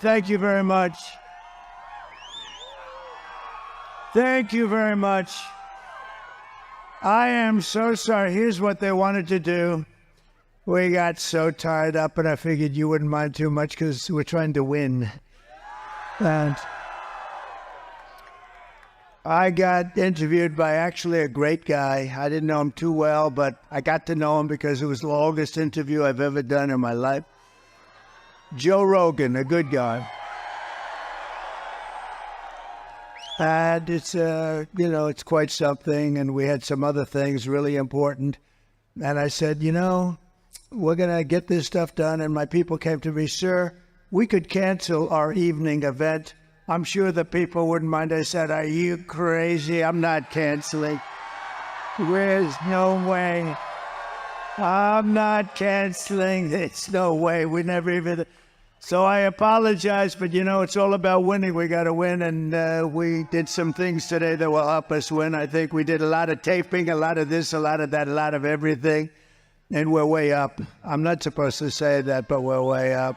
Thank you very much. Thank you very much. I am so sorry. Here's what they wanted to do. We got so tied up, and I figured you wouldn't mind too much because we're trying to win. And I got interviewed by actually a great guy. I didn't know him too well, but I got to know him because it was the longest interview I've ever done in my life. Joe Rogan, a good guy. And it's, it's quite something. And we had some other things really important. And I said, we're going to get this stuff done. And my people came to me, sir, we could cancel our evening event. I'm sure the people wouldn't mind. I said, are you crazy? I'm not canceling. There's no way. I'm not canceling. There's no way. We never even... So I apologize, but it's all about winning. We got to win, and we did some things today that will help us win. I think we did a lot of taping, a lot of this, a lot of that, a lot of everything, and we're way up. I'm not supposed to say that, but we're way up.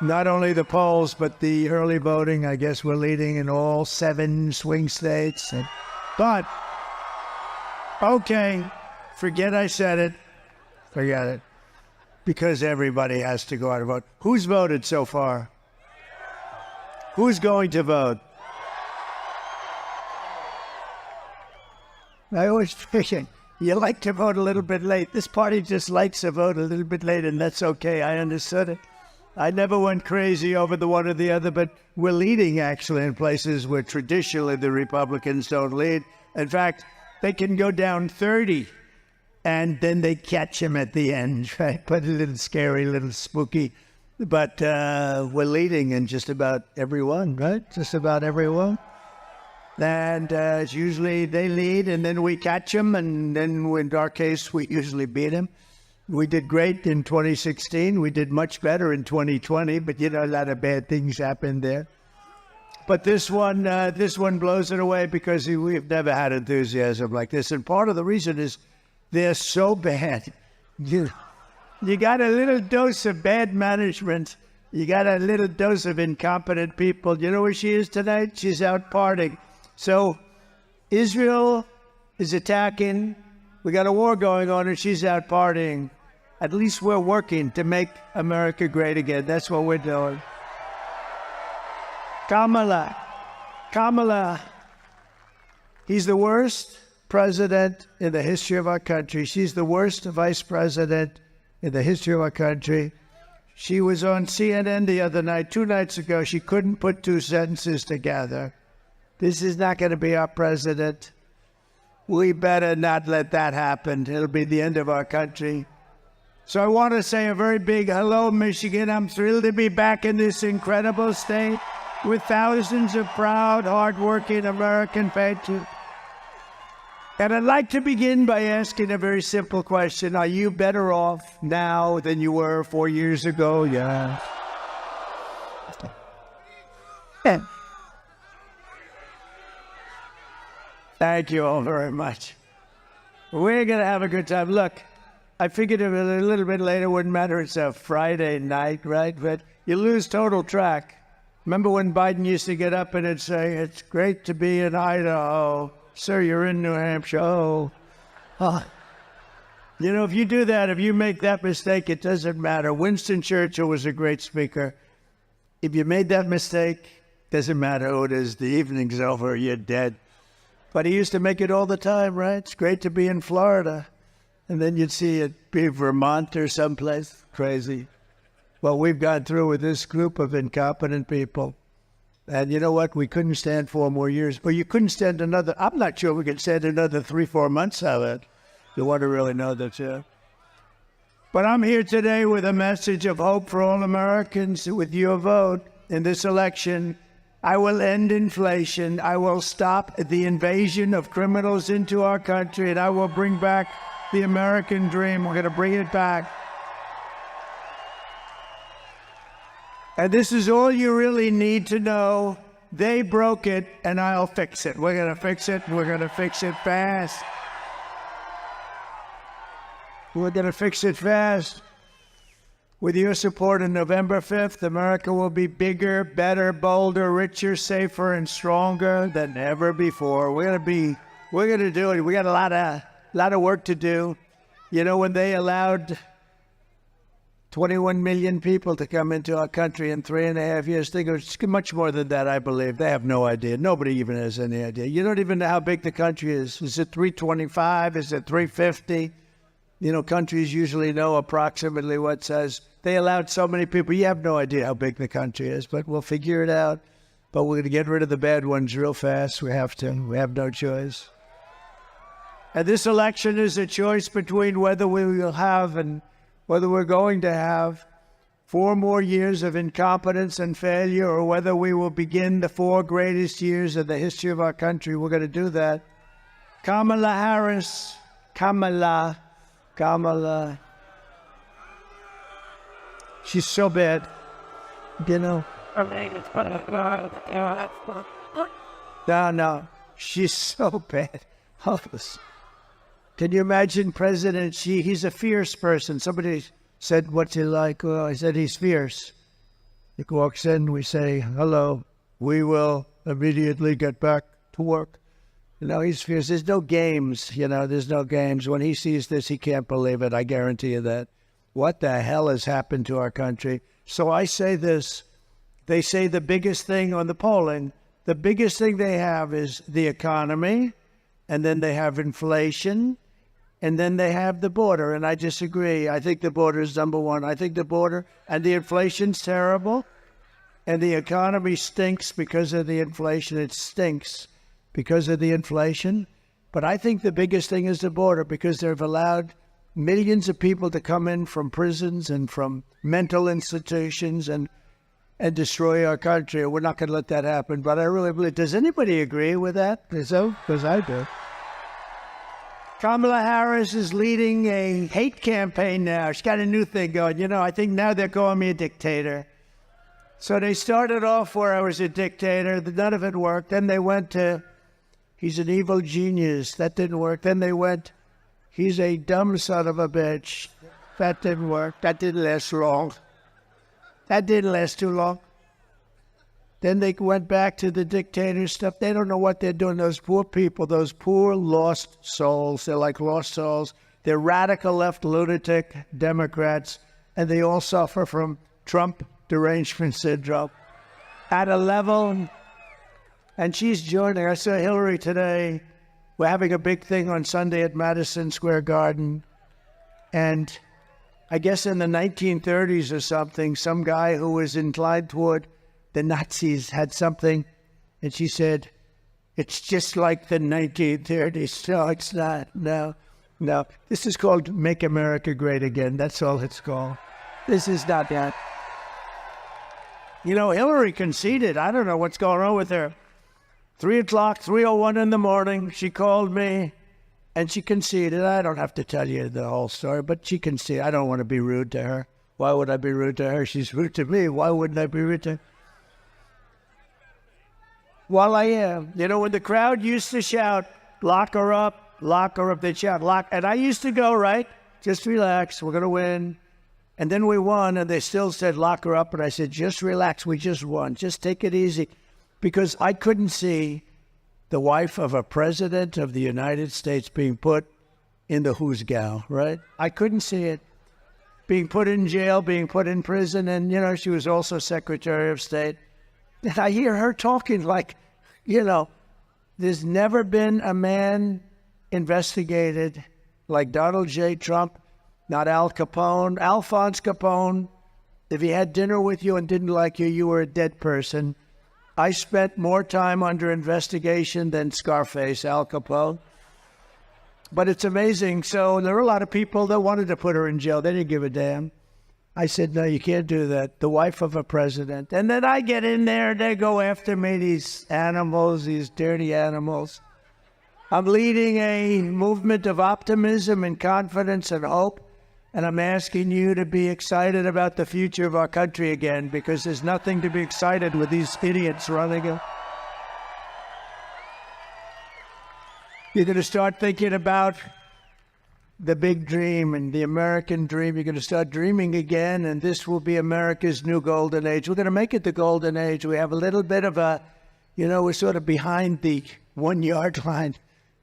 Not only the polls, but the early voting. I guess we're leading in all 7 swing states. But, okay, forget I said it. Forget it. Because everybody has to go out and vote. Who's voted so far? Who's going to vote? I always figure you like to vote a little bit late. This party just likes to vote a little bit late, and that's okay. I understood it. I never went crazy over the one or the other, but we're leading actually in places where traditionally the Republicans don't lead. In fact, they can go down 30. And then they catch him at the end, right? But a little scary, a little spooky. But we're leading in just about everyone, right? Just about everyone. And it's usually they lead, and then we catch them, and then in our case, we usually beat them. We did great in 2016. We did much better in 2020, but a lot of bad things happened there. But this one blows it away because we've never had enthusiasm like this. And part of the reason is they're so bad. You got a little dose of bad management. You got a little dose of incompetent people. You know where she is tonight? She's out partying. So Israel is attacking. We got a war going on, and she's out partying. At least we're working to make America great again. That's what we're doing. Kamala. He's the worst president in the history of our country. She's the worst vice president in the history of our country. She was on CNN the other night, 2 nights ago. She couldn't put 2 sentences together. This is not going to be our president. We better not let that happen. It'll be the end of our country. So I want to say a very big hello, Michigan. I'm thrilled to be back in this incredible state with thousands of proud, hardworking American patriots. And I'd like to begin by asking a very simple question. Are you better off now than you were 4 years ago? Yeah. Thank you all very much. We're going to have a good time. Look, I figured if it was a little bit later, wouldn't matter. It's a Friday night, right? But you lose total track. Remember when Biden used to get up and it'd say, it's great to be in Idaho. Sir, you're in New Hampshire. Oh. If you do that, if you make that mistake, it doesn't matter. Winston Churchill was a great speaker. If you made that mistake, doesn't matter who it is. The evening's over. You're dead. But he used to make it all the time, right? It's great to be in Florida. And then you'd see it be Vermont or someplace crazy. Well, we've gone through with this group of incompetent people. And you know what? We couldn't stand 4 more years. But you couldn't stand another. I'm not sure we could stand another 3-4 months of it. You want to really know that, yeah. But I'm here today with a message of hope for all Americans. With your vote in this election, I will end inflation. I will stop the invasion of criminals into our country, and I will bring back the American dream. We're going to bring it back. And this is all you really need to know. They broke it, and I'll fix it. We're going to fix it. We're going to fix it fast. We're going to fix it fast. With your support on November 5th, America will be bigger, better, bolder, richer, safer, and stronger than ever before. We're going to do it. We got a lot of work to do. You know, when they allowed 21 million people to come into our country in 3.5 years, think it's much more than that, I believe. They have no idea. Nobody even has any idea. You don't even know how big the country is. Is it 325? Is it 350? You know, countries usually know approximately what says. They allowed so many people. You have no idea how big the country is, but we'll figure it out. But we're going to get rid of the bad ones real fast. We have to. We have no choice. And this election is a choice between whether we will have and whether we're going to have 4 more years of incompetence and failure, or whether we will begin the 4 greatest years of the history of our country. We're going to do that. Kamala Harris, Kamala. She's so bad, you know. No, she's so bad. Can you imagine President Xi? He's a fierce person. Somebody said, what's he like? Well, I said, he's fierce. He walks in, we say, hello. We will immediately get back to work. You know, he's fierce. There's no games, you know, there's no games. When he sees this, he can't believe it. I guarantee you that. What the hell has happened to our country? So I say this. They say the biggest thing on the polling, the biggest thing they have is the economy, and then they have inflation, and then they have the border. And I disagree. I think the border is number one. I think the border and the inflation's terrible, and the economy stinks because of the inflation. It stinks because of the inflation. But I think the biggest thing is the border, because they've allowed millions of people to come in from prisons and from mental institutions and destroy our country. We're not going to let that happen. But I really believe, does anybody agree with that? So, because I do. Kamala Harris is leading a hate campaign now. She's got a new thing going. You know, I think now they're calling me a dictator. So they started off where I was a dictator. None of it worked. Then they went to, he's an evil genius. That didn't work. Then they went, he's a dumb son of a bitch. That didn't work. That didn't last long. That didn't last too long. Then they went back to the dictator stuff. They don't know what they're doing. Those poor people, those poor lost souls. They're like lost souls. They're radical left lunatic Democrats, and they all suffer from Trump derangement syndrome at a level. And she's joining. I saw Hillary today. We're having a big thing on Sunday at Madison Square Garden. And I guess in the 1930s or something, some guy who was inclined toward the Nazis had something, and she said, it's just like the 1930s. No, it's not. No. This is called Make America Great Again. That's all it's called. This is not that. You know, Hillary conceded. I don't know what's going on with her. 3 o'clock, 3:01 in the morning, she called me, and she conceded. I don't have to tell you the whole story, but she conceded. I don't want to be rude to her. Why would I be rude to her? She's rude to me. Why wouldn't I be rude to her? Well, I am. You know, when the crowd used to shout, lock her up, they'd shout, lock. And I used to go, right, just relax, we're going to win. And then we won, and they still said, lock her up. And I said, just relax, we just won. Just take it easy. Because I couldn't see the wife of a president of the United States being put in the hoosgow, right? I couldn't see it. Being put in jail, being put in prison. And, you know, she was also Secretary of State. And I hear her talking like, you know, there's never been a man investigated like Donald J. Trump, not Al Capone. Alphonse Capone, if he had dinner with you and didn't like you, you were a dead person. I spent more time under investigation than Scarface, Al Capone. But it's amazing. So there were a lot of people that wanted to put her in jail. They didn't give a damn. I said, no, you can't do that. The wife of a president. And then I get in there, they go after me, these animals, these dirty animals. I'm leading a movement of optimism and confidence and hope. And I'm asking you to be excited about the future of our country again, because there's nothing to be excited with these idiots running it. You're going to start thinking about the big dream and the American dream. You're going to start dreaming again, and this will be America's new golden age. We're going to make it the golden age. We have a little bit of a, we're sort of behind the 1 yard line.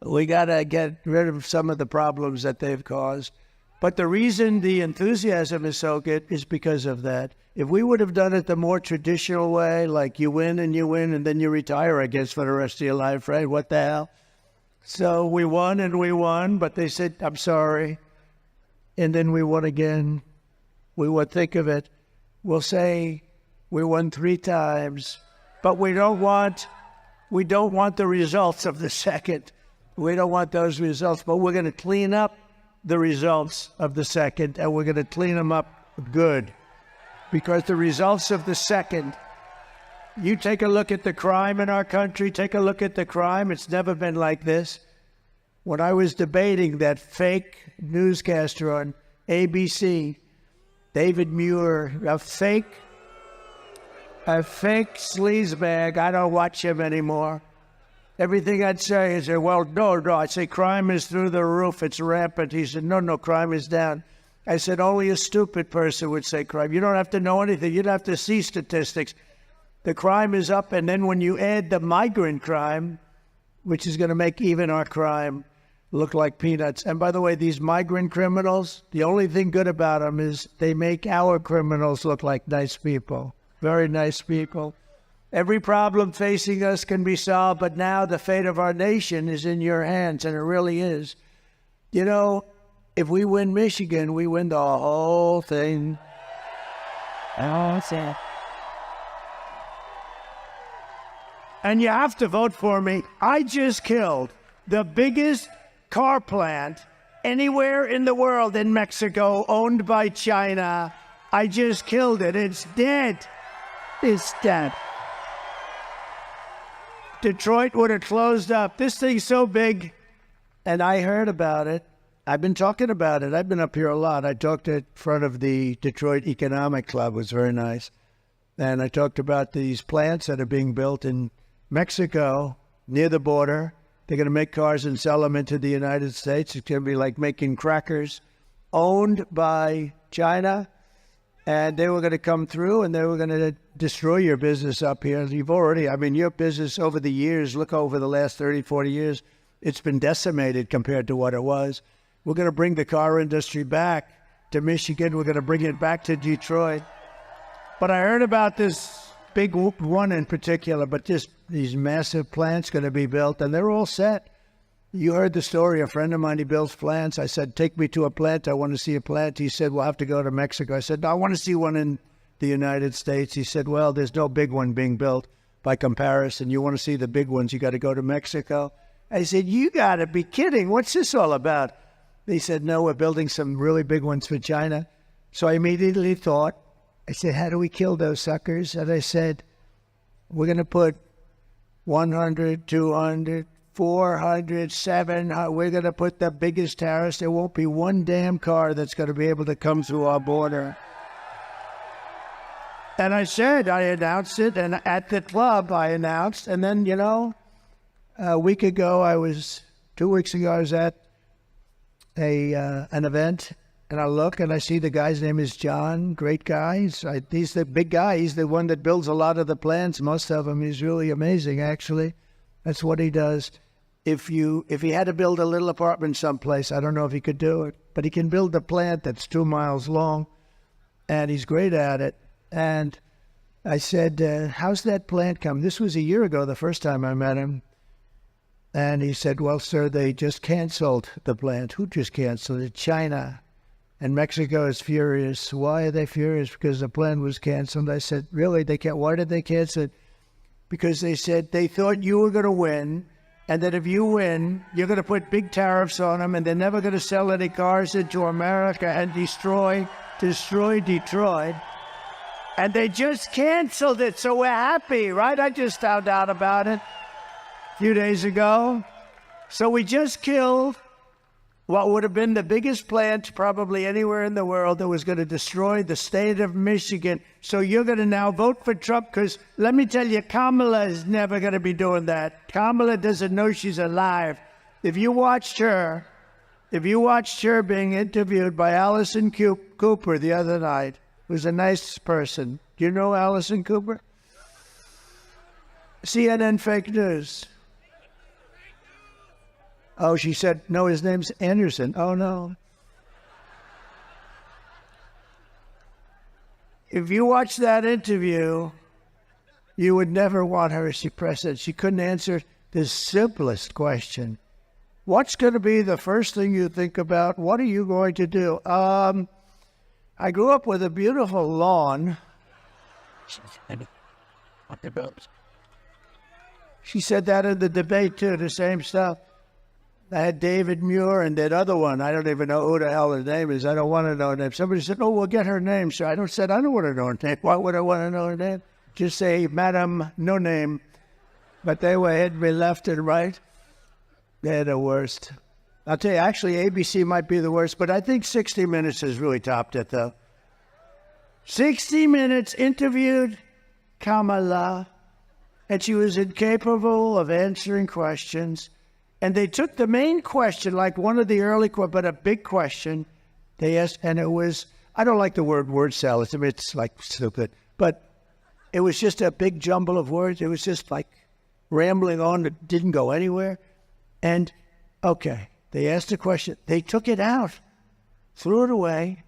We got to get rid of some of the problems that they've caused. But the reason the enthusiasm is so good is because of that. If we would have done it the more traditional way, like you win and then you retire, I guess, for the rest of your life, right? What the hell? So we won, but they said, I'm sorry. And then we won again. We would think of it. We'll say we won 3 times, but we don't want the results of the second. We don't want those results, but we're going to clean up the results of the second, and we're going to clean them up good. Because the results of the second, you take a look at the crime in our country, take a look at the crime. It's never been like this. When I was debating that fake newscaster on ABC, David Muir, a fake sleazebag, I don't watch him anymore. Everything I'd say is, well, no. I'd say crime is through the roof. It's rampant. He said, no, crime is down. I said, only a stupid person would say crime. You don't have to know anything. You don't have to see statistics. The crime is up, and then when you add the migrant crime, which is going to make even our crime look like peanuts. And by the way, these migrant criminals, the only thing good about them is they make our criminals look like nice people, very nice people. Every problem facing us can be solved, but now the fate of our nation is in your hands, and it really is. If we win Michigan, we win the whole thing. Oh, sad. And you have to vote for me. I just killed the biggest car plant anywhere in the world in Mexico, owned by China. I just killed it. It's dead. It's dead. Detroit would have closed up. This thing's so big, and I heard about it. I've been talking about it. I've been up here a lot. I talked in front of the Detroit Economic Club. It was very nice. And I talked about these plants that are being built in Mexico near the border. They're going to make cars and sell them into the United States. It's going to be like making crackers, owned by China. And they were going to come through, and they were going to destroy your business up here. Your business over the years, look over the last 30, 40 years, it's been decimated compared to what it was. We're going to bring the car industry back to Michigan. We're going to bring it back to Detroit. But I heard about this big one in particular, but just these massive plants going to be built, and they're all set. You heard the story. A friend of mine, he builds plants. I said, take me to a plant. I want to see a plant. He said, we'll have to go to Mexico. I said, no, I want to see one in the United States. He said, well, there's no big one being built by comparison. You want to see the big ones, you got to go to Mexico. I said, you got to be kidding. What's this all about? He said, no, we're building some really big ones for China. So I immediately thought, I said, how do we kill those suckers? And I said, we're going to put 100, 200, 400, 700. We're going to put the biggest tariffs. There won't be one damn car that's going to be able to come through our border. And I announced it, and at the club I announced, and then, 2 weeks ago, I was at an event, and I look and I see the guy's name is John, great guy. He's the big guy. He's the one that builds a lot of the plants, most of them. He's really amazing, actually. That's what he does. If he had to build a little apartment someplace, I don't know if he could do it, but he can build a plant that's 2 miles long, and he's great at it. And I said, how's that plant come? This was a year ago, the first time I met him. And he said, well, sir, they just canceled the plant. Who just canceled it? China. And Mexico is furious. Why are they furious? Because the plant was canceled. I said, really? Why did they cancel it? Because they said they thought you were going to win. and that if you win, you're going to put big tariffs on them, and they're never going to sell any cars into America and destroy Detroit. And they just canceled it, so we're happy, right? I just found out about it a few days ago. So we just killed what would have been the biggest plant probably anywhere in the world that was going to destroy the state of Michigan. So you're going to now vote for Trump, because let me tell you, Kamala is never going to be doing that. Kamala doesn't know she's alive. If you watched her being interviewed by Allison Cooper the other night, who's a nice person. Do you know Allison Cooper? CNN fake news. Oh, she said, no, his name's Anderson. Oh, no. If you watch that interview, you would never want her as president. She couldn't answer the simplest question. What's going to be the first thing you think about? What are you going to do? I grew up with a beautiful lawn. She said that in the debate, too, the same stuff. I had David Muir and that other one. I don't even know who the hell her name is. I don't want to know her name. Somebody said, oh, we'll get her name. So I said, I don't want to know her name. Why would I want to know her name? Just say, Madam No Name. But they were hitting me left and right. They're the worst. I'll tell you, actually, ABC might be the worst, but I think 60 Minutes has really topped it, though. 60 Minutes interviewed Kamala, and she was incapable of answering questions. And they took the main question, like one of the early, but a big question, they asked, and it was, I don't like the word salad. I mean, it's like stupid, but it was just a big jumble of words. It was just like rambling on that didn't go anywhere. And, okay, they asked a question. They took it out, threw it away,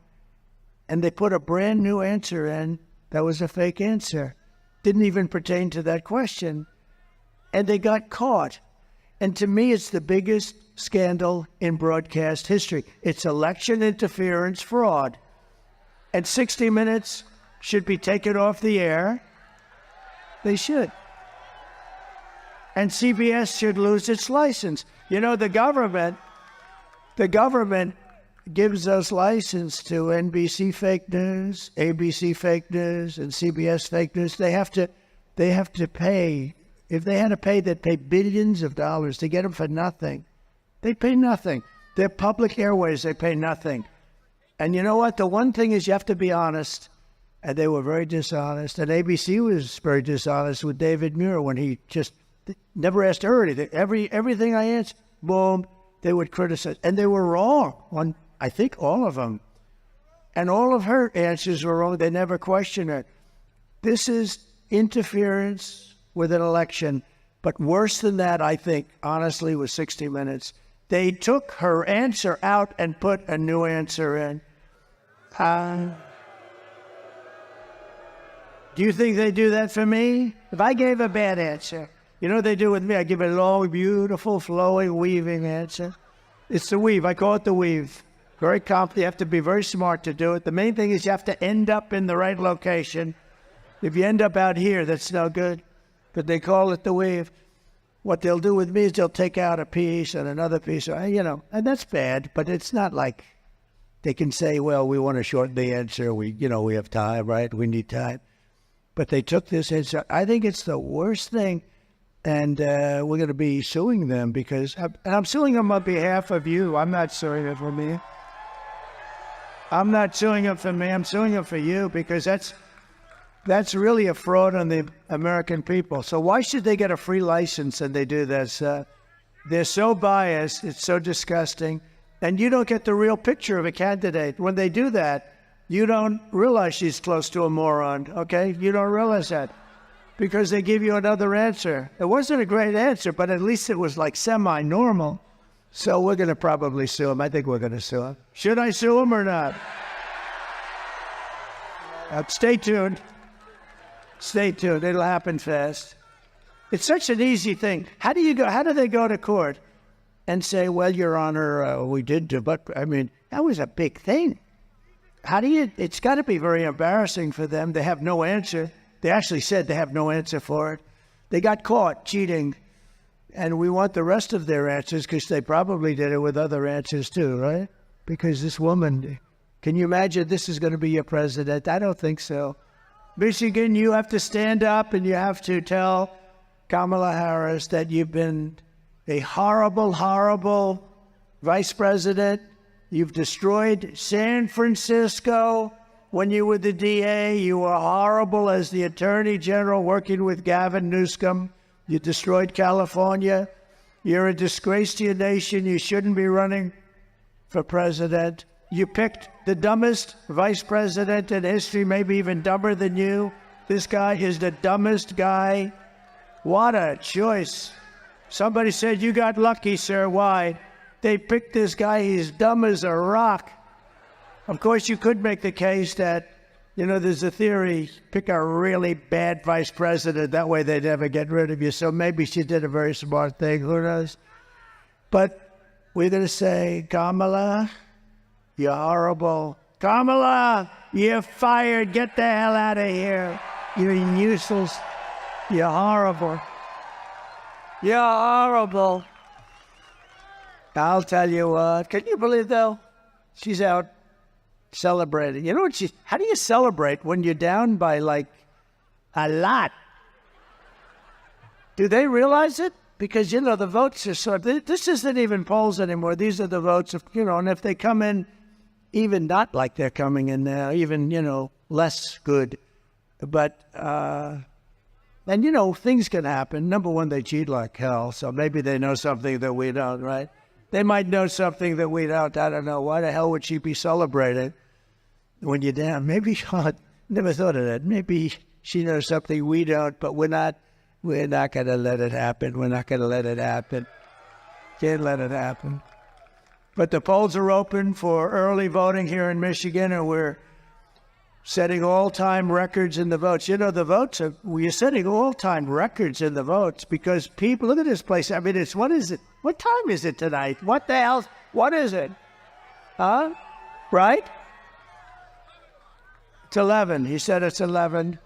and they put a brand new answer in that was a fake answer. Didn't even pertain to that question. And they got caught. And to me, it's the biggest scandal in broadcast history. It's election interference fraud. And 60 Minutes should be taken off the air. They should. And CBS should lose its license. You know, the government gives us license to NBC fake news, ABC fake news, and CBS fake news. They have to pay. If they had to pay, they'd pay billions of dollars to get them for nothing. They pay nothing. They're public airways. They pay nothing. And you know what? The one thing is you have to be honest. And they were very dishonest. And ABC was very dishonest with David Muir when he just never asked her anything. Everything I answered, boom, they would criticize. And they were wrong on, I think, all of them. And all of her answers were wrong. They never questioned it. This is interference with an election. But worse than that, I think, honestly, was 60 Minutes. They took her answer out and put a new answer in. Do you think they do that for me? If I gave a bad answer, you know what they do with me? I give a long, beautiful, flowing, weaving answer. It's the weave. I call it the weave. Very complicated. You have to be very smart to do it. The main thing is you have to end up in the right location. If you end up out here, that's no good. But they call it the weave. What they'll do with me is they'll take out a piece and another piece, and that's bad, but it's not like they can say, well, we want to shorten the answer. We have time, right? We need time. But they took this answer. I think it's the worst thing. And we're going to be suing them because I'm suing them on behalf of you. I'm not suing them for me. I'm not suing them for me. I'm suing them for you because that's really a fraud on the American people. So why should they get a free license and they do this? They're so biased. It's so disgusting. And you don't get the real picture of a candidate. When they do that, you don't realize she's close to a moron, okay? You don't realize that because they give you another answer. It wasn't a great answer, but at least it was like semi-normal. So we're going to probably sue him. I think we're going to sue him. Should I sue him or not? Stay tuned. Stay tuned. It'll happen fast. It's such an easy thing. How do they go to court and say, well, Your Honor, we did do, but I mean, that was a big thing. It's got to be very embarrassing for them. They have no answer. They actually said they have no answer for it. They got caught cheating. And we want the rest of their answers because they probably did it with other answers too, right? Because this woman, can you imagine this is going to be your president? I don't think so. Michigan, you have to stand up and you have to tell Kamala Harris that you've been a horrible, horrible vice president. You've destroyed San Francisco. When you were the DA, you were horrible as the Attorney General working with Gavin Newsom. You destroyed California. You're a disgrace to your nation. You shouldn't be running for president. You picked the dumbest vice president in history, maybe even dumber than you. This guy is the dumbest guy. What a choice. Somebody said, you got lucky, sir. Why? They picked this guy. He's dumb as a rock. Of course, you could make the case that, there's a theory, pick a really bad vice president. That way they'd never get rid of you. So maybe she did a very smart thing. Who knows? But we're going to say, Kamala, you're horrible. Kamala, you're fired. Get the hell out of here. You're useless. You're horrible. You're horrible. I'll tell you what. Can you believe, though? She's out celebrating. You know what how do you celebrate when you're down by like a lot? Do they realize it? Because, the votes are this isn't even polls anymore. These are the votes of, and if they come in even not like they're coming in now, even, less good. But, and, things can happen. Number one, they cheat like hell. So maybe they know something that we don't, right? They might know something that we don't. I don't know. Why the hell would she be celebrating when you're down? Maybe, never thought of that. Maybe she knows something we don't, but we're not going to let it happen. We're not going to let it happen. Can't let it happen. But the polls are open for early voting here in Michigan, and we're setting all-time records in the votes. We're setting all-time records in the votes because people, look at this place. I mean, what is it? What time is it tonight? What the hell? What is it? Huh? Right? It's 11. He said it's 11.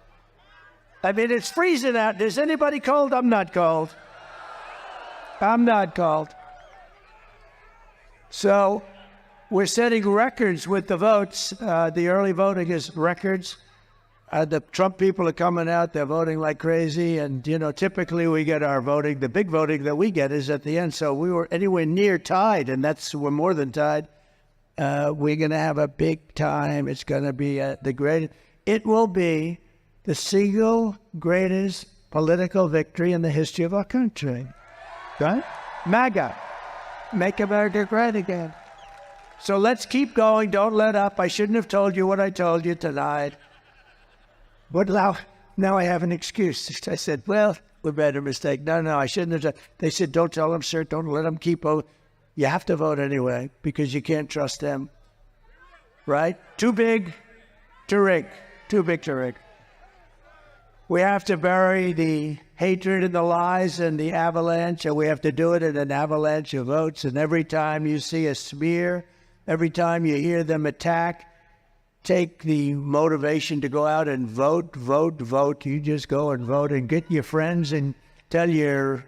I mean, it's freezing out. Is anybody cold? I'm not cold. I'm not cold. So we're setting records with the votes. The early voting is records. The Trump people are coming out. They're voting like crazy. And, typically we get our voting. The big voting that we get is at the end. So we were anywhere near tied, and we're more than tied. We're going to have a big time. It's going to be the greatest. It will be the single greatest political victory in the history of our country. Right? MAGA. Make America great again. So let's keep going. Don't let up. I shouldn't have told you what I told you tonight. But now I have an excuse. I said, well, we made a mistake. No, I shouldn't have done. They said, don't tell them, sir. Don't let them keep voting. You have to vote anyway because you can't trust them. Right? Too big to rig. Too big to rig. We have to bury the hatred and the lies and the avalanche, and we have to do it in an avalanche of votes. And every time you see a smear, every time you hear them attack, take the motivation to go out and vote. You just go and vote and get your friends and tell your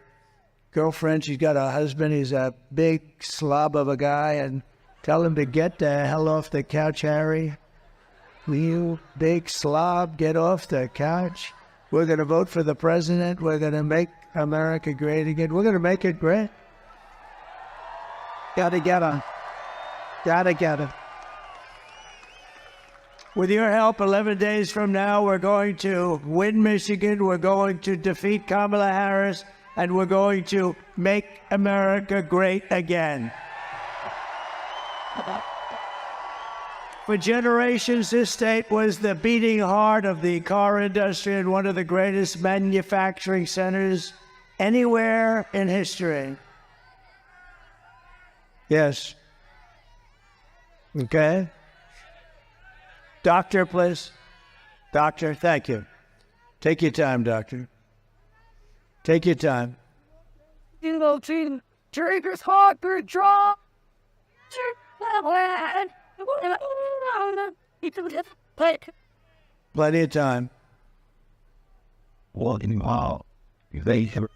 girlfriend she's got a husband. He's a big slob of a guy, and tell him to get the hell off the couch, Harry. You big slob, get off the couch. We're going to vote for the president. We're going to make America great again. We're going to make it great. Gotta get him. Gotta get him. With your help, 11 days from now, we're going to win Michigan. We're going to defeat Kamala Harris. And we're going to make America great again. For generations, this state was the beating heart of the car industry and one of the greatest manufacturing centers anywhere in history. Yes. Okay. Doctor, please. Doctor, thank you. Take your time, doctor. Take your time. Trigger's hot for draw. Plenty of time. Wow. They have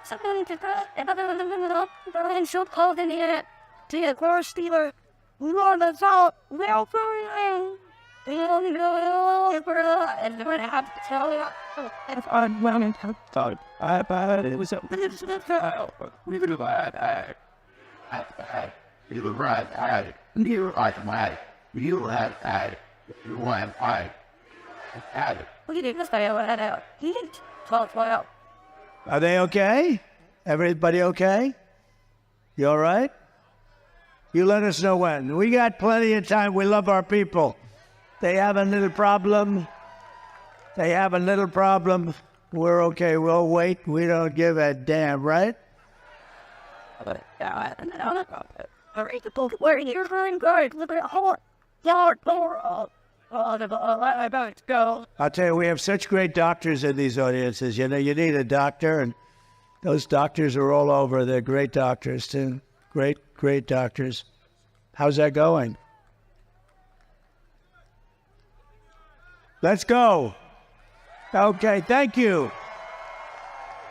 Something to and so cold in here. To the car stealer. We want the salt. Well, for you. And we're gonna have to tell you. If I'm willing to talk about it, was a we would have you were right, you were right, you had you went right. We didn't stay out. He didn't talk well. Are they okay? Everybody okay? You all right? You let us know when. We got plenty of time. We love our people. They have a little problem. We're okay. We'll wait. We don't give a damn, right? Where you're going, guys, look at hard. About to go. I'll tell you, we have such great doctors in these audiences. You know, you need a doctor, and those doctors are all over. They're great doctors, too. Great doctors. How's that going? Let's go. Okay, thank you.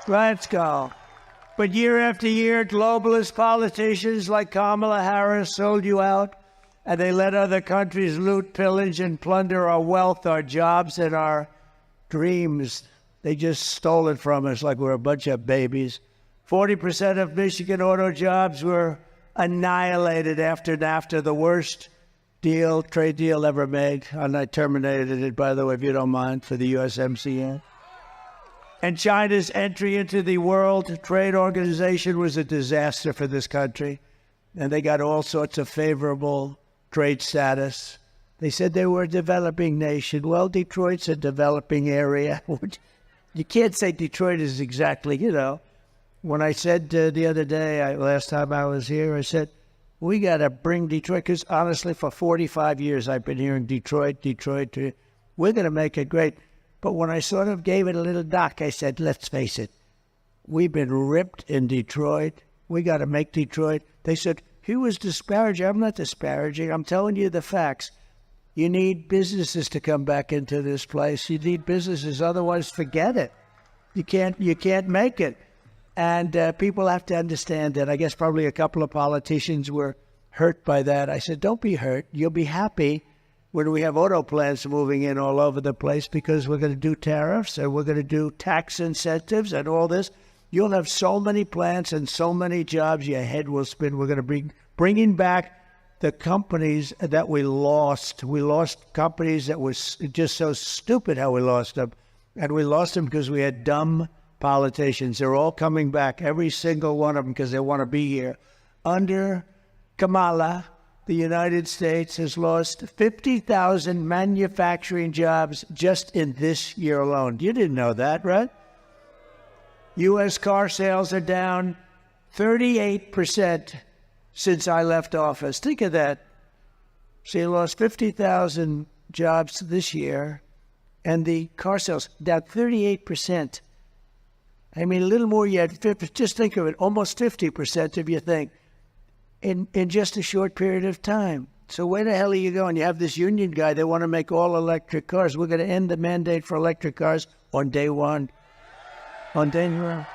Let's go. But year after year, globalist politicians like Kamala Harris sold you out, and they let other countries loot, pillage, and plunder our wealth, our jobs, and our dreams. They just stole it from us like we're a bunch of babies. 40% of Michigan auto jobs were annihilated after NAFTA, the worst trade deal ever made. And I terminated it, by the way, if you don't mind, for the USMCA. And China's entry into the World Trade Organization was a disaster for this country. And they got all sorts of favorable trade status. They said they were a developing nation. Well, Detroit's a developing area. You can't say Detroit is exactly, you know. When I said the other day, last time I was here, I said, we got to bring Detroit, because honestly, for 45 years, I've been hearing Detroit. We're going to make it great. But when I sort of gave it a little knock, I said, let's face it, we've been ripped in Detroit. We got to make Detroit. They said, he was disparaging. I'm not disparaging. I'm telling you the facts. You need businesses to come back into this place. You need businesses. Otherwise, forget it. You can't make it. And people have to understand that. I guess probably a couple of politicians were hurt by that. I said, don't be hurt. You'll be happy when we have auto plants moving in all over the place, because we're going to do tariffs and we're going to do tax incentives and all this. You'll have so many plants and so many jobs, your head will spin. We're going to be bringing back the companies that we lost. We lost companies that was just so stupid how we lost them. And we lost them because we had dumb politicians. They're all coming back, every single one of them, because they want to be here. Under Kamala, the United States has lost 50,000 manufacturing jobs just in this year alone. You didn't know that, right? U.S. car sales are down 38% since I left office. Think of that. So you lost 50,000 jobs this year, and the car sales down 38%. I mean, a little more yet. Just think of it, almost 50% if you think, in just a short period of time. So where the hell are you going? You have this union guy, they want to make all electric cars. We're going to end the mandate for electric cars on day one. On day one.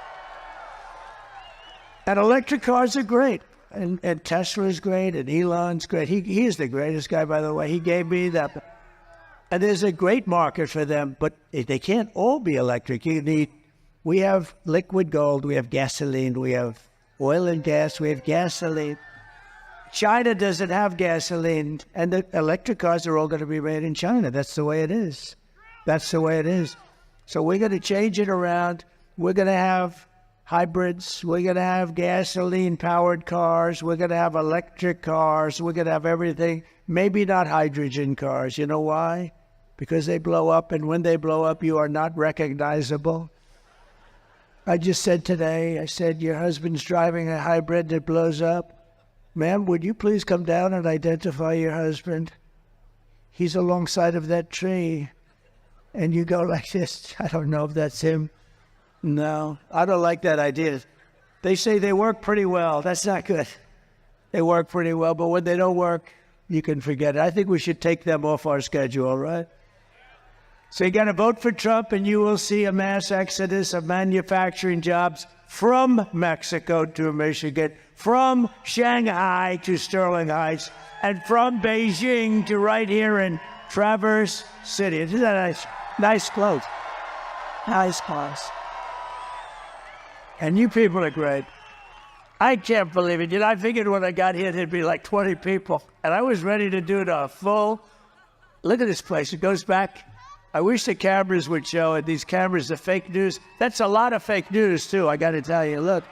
And electric cars are great. And Tesla is great, and Elon's great. He is the greatest guy, by the way. He gave me that. And there's a great market for them, but they can't all be electric. We have liquid gold, we have gasoline, we have oil and gas, we have gasoline. China doesn't have gasoline, and the electric cars are all going to be made in China. That's the way it is. So we're going to change it around. We're going to have hybrids. We're going to have gasoline-powered cars. We're going to have electric cars. We're going to have everything. Maybe not hydrogen cars. You know why? Because they blow up, and when they blow up, you are not recognizable. I just said today, I said, your husband's driving a hybrid that blows up. Ma'am, would you please come down and identify your husband? He's alongside of that tree. And you go like this. I don't know if that's him. No, I don't like that idea. They say they work pretty well. That's not good. They work pretty well, but when they don't work, you can forget it. I think we should take them off our schedule, right? So you got to vote for Trump, and you will see a mass exodus of manufacturing jobs from Mexico to Michigan, from Shanghai to Sterling Heights, and from Beijing to right here in Traverse City. Isn't that nice? Nice clothes. Nice clothes. And you people are great. I can't believe it. You know, I figured when I got here, there'd be like 20 people. And I was ready to do the full. Look at this place. It goes back. I wish the cameras would show it. These cameras are fake news. That's a lot of fake news, too, I got to tell you. Look.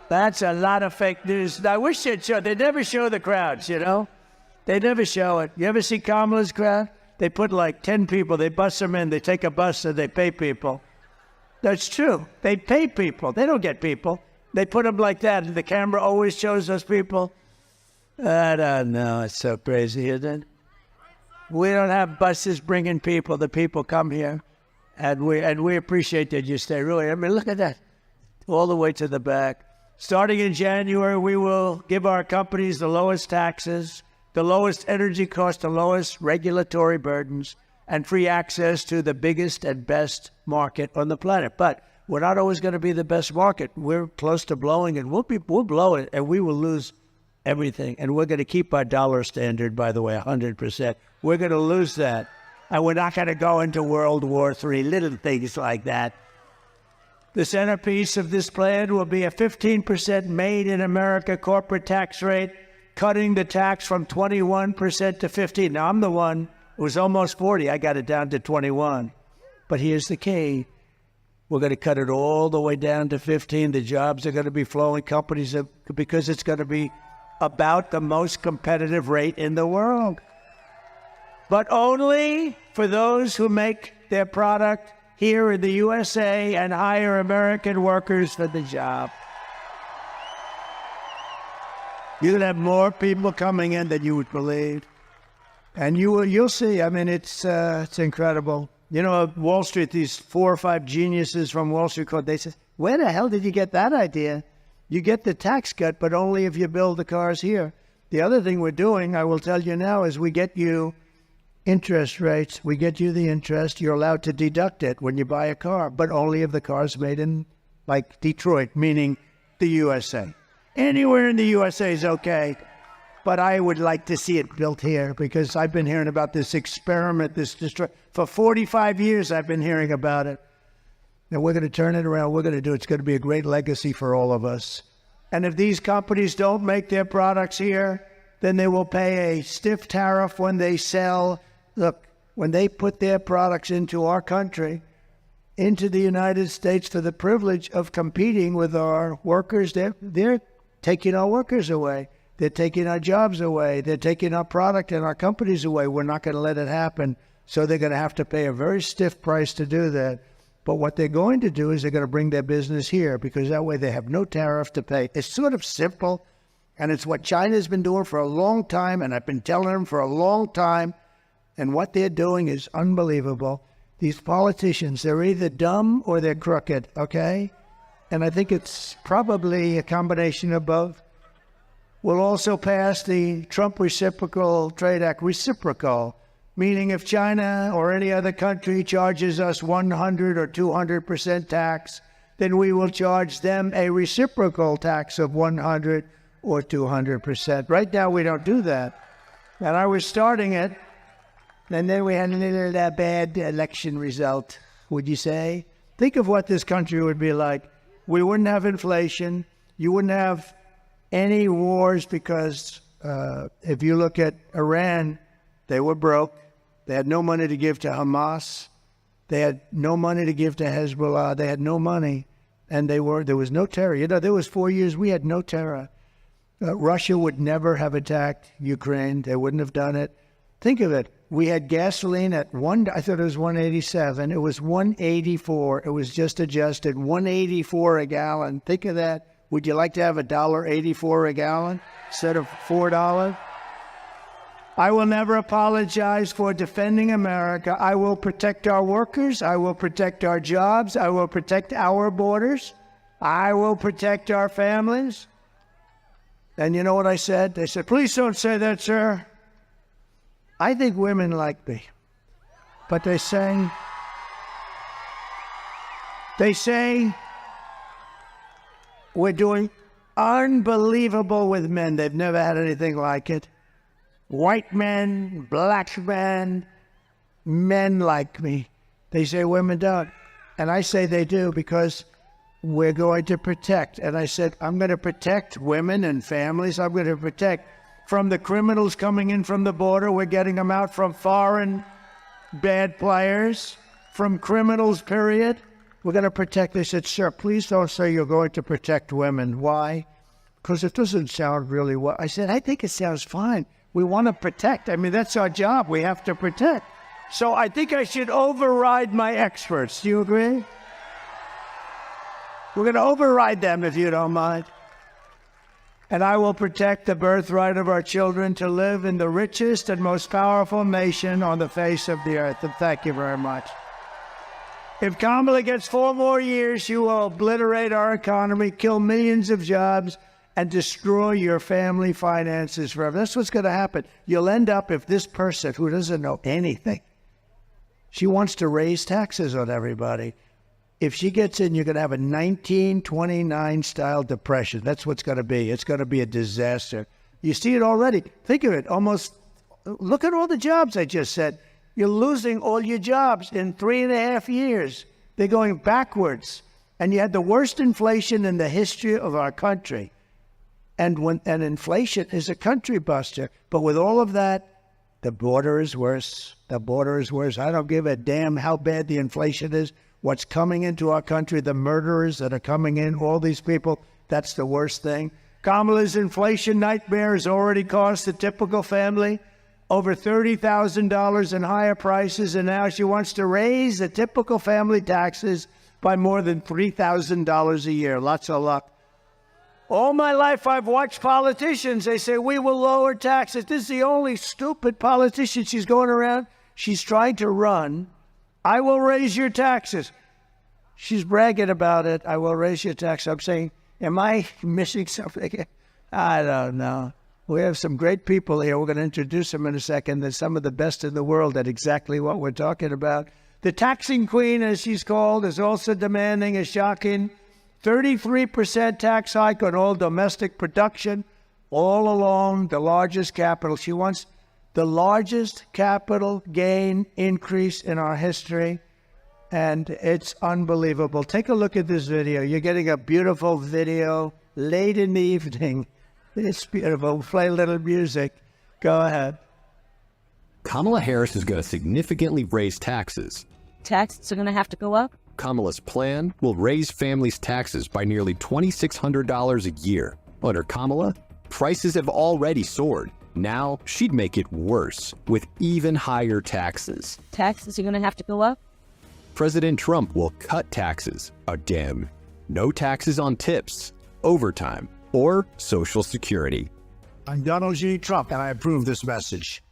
That's a lot of fake news. I wish they'd show. They never show the crowds, you know? They never show it. You ever see Kamala's crowd? They put like 10 people. They bus them in. They take a bus and they pay people. That's true. They pay people. They don't get people. They put them like that. And the camera always shows those people. I don't know. It's so crazy, isn't it? We don't have buses bringing people. The people come here. And we appreciate that you stay. Really, I mean, look at that. All the way to the back. Starting in January, we will give our companies the lowest taxes, the lowest energy costs, the lowest regulatory burdens, and free access to the biggest and best market on the planet. But we're not always going to be the best market. We're close to blowing, and we'll blow it, and we will lose everything. And we're going to keep our dollar standard, by the way, 100%. We're going to lose that. And we're not going to go into World War III, little things like that. The centerpiece of this plan will be a 15% made in America corporate tax rate, cutting the tax from 21% to 15%. Now, I'm the one who was almost 40. I got it down to 21. But here's the key. We're going to cut it all the way down to 15. The jobs are going to be flowing, companies, because it's going to be about the most competitive rate in the world. But only for those who make their product here in the USA and hire American workers for the job. You're going to have more people coming in than you would believe. And you'll see. I mean, it's incredible. You know, Wall Street, these 4 or 5 geniuses from Wall Street, they say, where the hell did you get that idea? You get the tax cut, but only if you build the cars here. The other thing we're doing, I will tell you now, is we get you interest rates. We get you the interest. You're allowed to deduct it when you buy a car, but only if the car's made in, like, Detroit, meaning the USA. Anywhere in the USA is okay, but I would like to see it built here because I've been hearing about this experiment, for 45 years I've been hearing about it. And we're going to turn it around. We're going to do it. It's going to be a great legacy for all of us. And if these companies don't make their products here, then they will pay a stiff tariff when they sell. Look, when they put their products into our country, into the United States for the privilege of competing with our workers, they're taking our workers away. They're taking our jobs away. They're taking our product and our companies away. We're not going to let it happen. So they're going to have to pay a very stiff price to do that. But what they're going to do is they're going to bring their business here because that way they have no tariff to pay. It's sort of simple, and it's what China's been doing for a long time, and I've been telling them for a long time, and what they're doing is unbelievable. These politicians, they're either dumb or they're crooked, okay? And I think it's probably a combination of both. We'll also pass the Trump Reciprocal Trade Act, reciprocal, meaning if China or any other country charges us 100 or 200% tax, then we will charge them a reciprocal tax of 100 or 200%. Right now, we don't do that. And I was starting it, and then we had a little bad election result, would you say? Think of what this country would be like. We wouldn't have inflation. You wouldn't have any wars because if you look at Iran, they were broke. They had no money to give to Hamas. They had no money to give to Hezbollah. They had no money. And there was no terror. You know, there was 4 years we had no terror. Russia would never have attacked Ukraine. They wouldn't have done it. Think of it. We had gasoline at I thought it was 187. It was 184. It was just adjusted. 184 a gallon. Think of that. Would you like to have $1.84 a gallon instead of $4? I will never apologize for defending America. I will protect our workers. I will protect our jobs. I will protect our borders. I will protect our families. And you know what I said? They said, please don't say that, sir. I think women like me. But they say we're doing unbelievable with men. They've never had anything like it. White men, black men, men like me. They say women don't. And I say they do because we're going to protect. And I said, I'm going to protect women and families. I'm going to protect from the criminals coming in from the border. We're getting them out from foreign bad players, from criminals, period. We're going to protect. They said, sir, please don't say you're going to protect women. Why? Because it doesn't sound really well. I said, I think it sounds fine. We want to protect. I mean, that's our job. We have to protect. So I think I should override my experts. Do you agree? We're going to override them, if you don't mind. And I will protect the birthright of our children to live in the richest and most powerful nation on the face of the earth. And thank you very much. If Kamala gets 4 more years, she will obliterate our economy, kill millions of jobs, and destroy your family finances forever. That's what's going to happen. You'll end up, if this person who doesn't know anything, she wants to raise taxes on everybody. If she gets in, you're going to have a 1929-style depression. That's what's going to be. It's going to be a disaster. You see it already. Think of it. Look at all the jobs I just said. You're losing all your jobs in 3.5 years. They're going backwards. And you had the worst inflation in the history of our country. And inflation is a country buster. But with all of that, the border is worse. The border is worse. I don't give a damn how bad the inflation is. What's coming into our country, the murderers that are coming in, all these people, that's the worst thing. Kamala's inflation nightmare has already cost the typical family over $30,000 in higher prices, and now she wants to raise the typical family taxes by more than $3,000 a year. Lots of luck. All my life I've watched politicians. They say, we will lower taxes. This is the only stupid politician she's going around. She's trying to run. I will raise your taxes. She's bragging about it. I will raise your taxes. I'm saying, am I missing something? I don't know. We have some great people here. We're going to introduce them in a second. They're some of the best in the world at exactly what we're talking about. The taxing queen, as she's called, is also demanding a shocking 33% tax hike on all domestic production, all along the largest capital. She wants the largest capital gain increase in our history, and it's unbelievable. Take a look at this video. You're getting a beautiful video late in the evening. It's beautiful. Play a little music. Go ahead. Kamala Harris is going to significantly raise taxes. Taxes are going to have to go up? Kamala's plan will raise families' taxes by nearly $2,600 a year. Under Kamala, prices have already soared. Now she'd make it worse with even higher taxes. Taxes are going to have to go up? President Trump will cut taxes again. No taxes on tips, overtime, or Social Security. I'm Donald J. Trump, and I approve this message.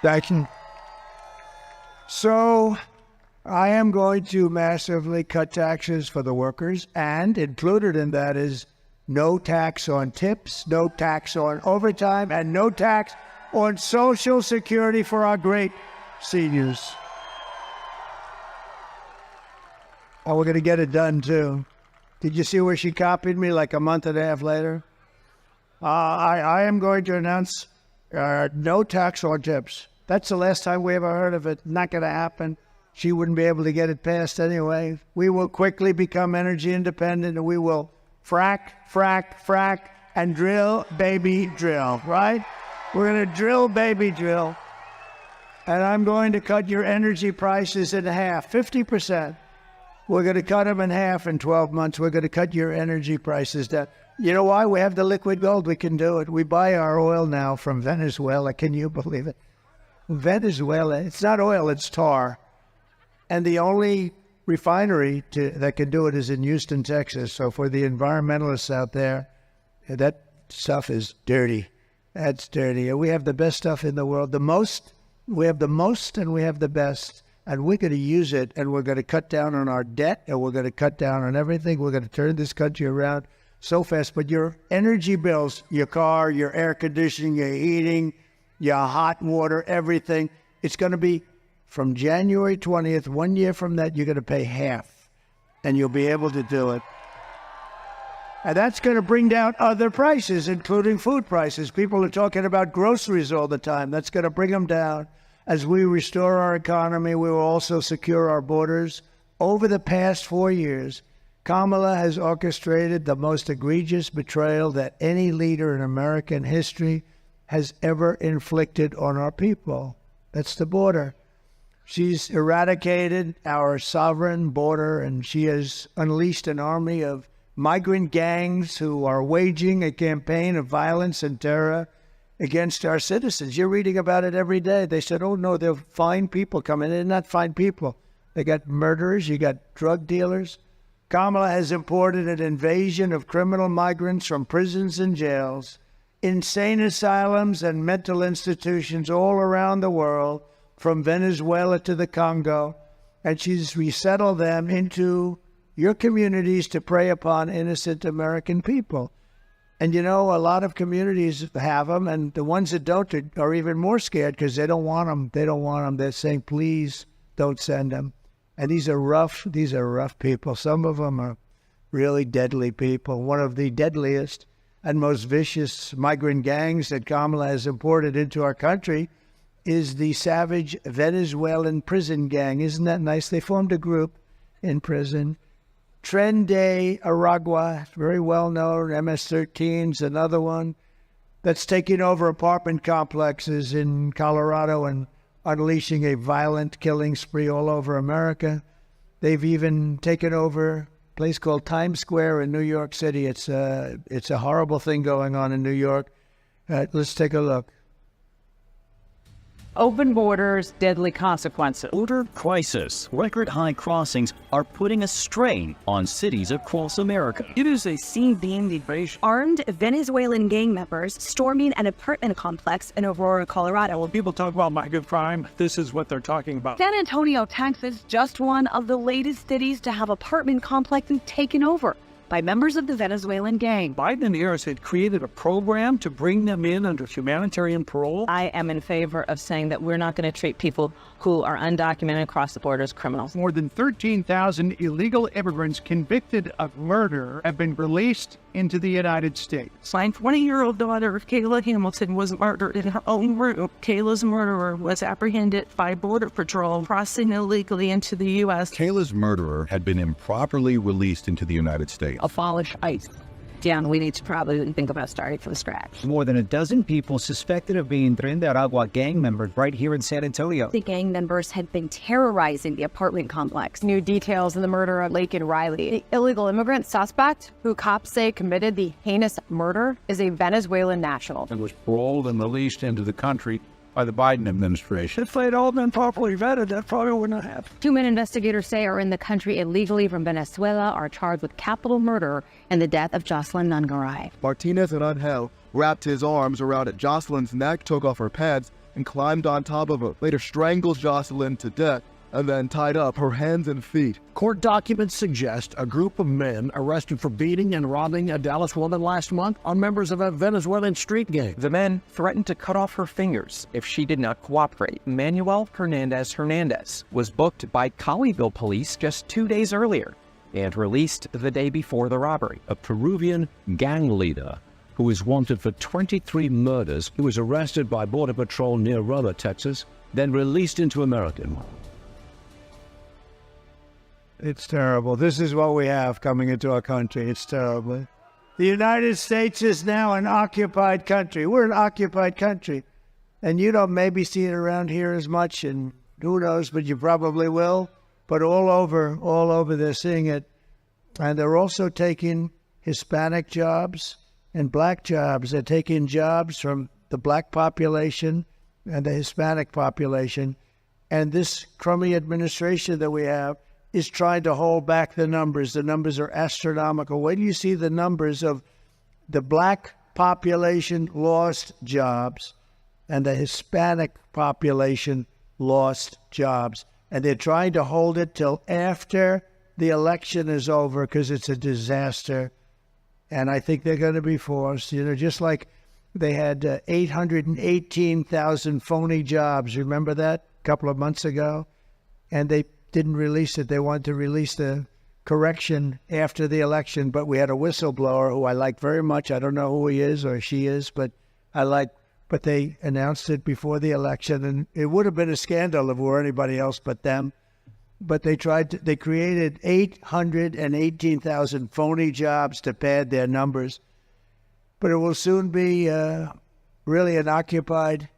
Thank you. So, I am going to massively cut taxes for the workers, and included in that is no tax on tips, no tax on overtime, and no tax on Social Security for our great seniors. Oh, we're going to get it done, too. Did you see where she copied me like a month and a half later? I am going to announce no tax on tips. That's the last time we ever heard of it. Not going to happen. She wouldn't be able to get it passed anyway. We will quickly become energy independent, and we will frack, and drill, baby, drill, right? We're going to drill, baby, drill. And I'm going to cut your energy prices in half, 50%. We're going to cut them in half in 12 months. We're going to cut your energy prices down. You know why? We have the liquid gold. We can do it. We buy our oil now from Venezuela. Can you believe it? Venezuela, it's not oil, it's tar. And the only refinery that can do it is in Houston, Texas. So for the environmentalists out there, that stuff is dirty. That's dirty. We have the best stuff in the world. We have the most and we have the best. And we're going to use it, and we're going to cut down on our debt, and we're going to cut down on everything. We're going to turn this country around so fast. But your energy bills, your car, your air conditioning, your heating, your hot water, everything. It's going to be from January 20th, 1 year from that, you're going to pay half, and you'll be able to do it. And that's going to bring down other prices, including food prices. People are talking about groceries all the time. That's going to bring them down. As we restore our economy, we will also secure our borders. Over the past 4 years, Kamala has orchestrated the most egregious betrayal that any leader in American history has ever inflicted on our people. That's the border. She's eradicated our sovereign border, and she has unleashed an army of migrant gangs who are waging a campaign of violence and terror against our citizens. You're reading about it every day. They said, oh, no, they're fine people coming in. They're not fine people. They got murderers. You got drug dealers. Kamala has imported an invasion of criminal migrants from prisons and jails, insane asylums and mental institutions all around the world, from Venezuela to the Congo, and she's resettled them into your communities to prey upon innocent American people. And you know, a lot of communities have them, and the ones that don't are even more scared because they don't want them. They don't want them. They're saying, please don't send them. And these are rough people. Some of them are really deadly people. One of the deadliest and most vicious migrant gangs that Kamala has imported into our country is the savage Venezuelan prison gang. Isn't that nice? They formed a group in prison. Tren de Aragua, very well known, MS-13's another one that's taking over apartment complexes in Colorado and unleashing a violent killing spree all over America. They've even taken over a place called Times Square in New York City. It's a horrible thing going on in New York. Let's take a look. Open borders, deadly consequences. Border crisis. Record high crossings are putting a strain on cities across America. It is a scene-themed invasion. Armed Venezuelan gang members storming an apartment complex in Aurora, Colorado. When people talk about migrant crime, this is what they're talking about. San Antonio, Texas, just one of the latest cities to have apartment complexes taken over by members of the Venezuelan gang. Biden and Harris had created a program to bring them in under humanitarian parole. I am in favor of saying that we're not going to treat people who are undocumented across the border as criminals. More than 13,000 illegal immigrants convicted of murder have been released into the United States. My 20-year-old daughter, Kayla Hamilton, was murdered in her own room. Kayla's murderer was apprehended by Border Patrol crossing illegally into the U.S. Kayla's murderer had been improperly released into the United States. Abolish ICE. Yeah, we need to probably think about starting from scratch. More than a dozen people suspected of being Tren de Aragua gang members right here in San Antonio. The gang members had been terrorizing the apartment complex. New details in the murder of Laken Riley. The illegal immigrant suspect, who cops say committed the heinous murder, is a Venezuelan national. It was paroled and released into the country by the Biden administration. If they'd all been properly vetted, that probably wouldn't have happened. 2 men investigators say are in the country illegally from Venezuela are charged with capital murder and the death of Jocelyn Nungaray. Martinez and Rightell wrapped his arms around Jocelyn's neck, took off her pants, and climbed on top of her. Later strangled Jocelyn to death and then tied up her hands and feet. Court documents suggest a group of men arrested for beating and robbing a Dallas woman last month are members of a Venezuelan street gang. The men threatened to cut off her fingers if she did not cooperate. Manuel Hernandez was booked by Colleyville police just 2 days earlier and released the day before the robbery. A Peruvian gang leader who is wanted for 23 murders, who was arrested by Border Patrol near Roma, Texas, then released into America. It's terrible. This is what we have coming into our country. It's terrible. The United States is now an occupied country. We're an occupied country. And you don't maybe see it around here as much, and who knows, but you probably will. But all over they're seeing it. And they're also taking Hispanic jobs and black jobs. They're taking jobs from the black population and the Hispanic population. And this crummy administration that we have is trying to hold back the numbers. The numbers are astronomical. Wait till you see the numbers of the black population lost jobs and the Hispanic population lost jobs. And they're trying to hold it till after the election is over because it's a disaster. And I think they're going to be forced, just like They had 818,000 phony jobs. Remember that a couple of months ago? And they didn't release it. They wanted to release the correction after the election, but we had a whistleblower who I like very much. I don't know who he is or she is, but but they announced it before the election, and it would have been a scandal if it were anybody else but them. But they created 818,000 phony jobs to pad their numbers. But it will soon be really an occupied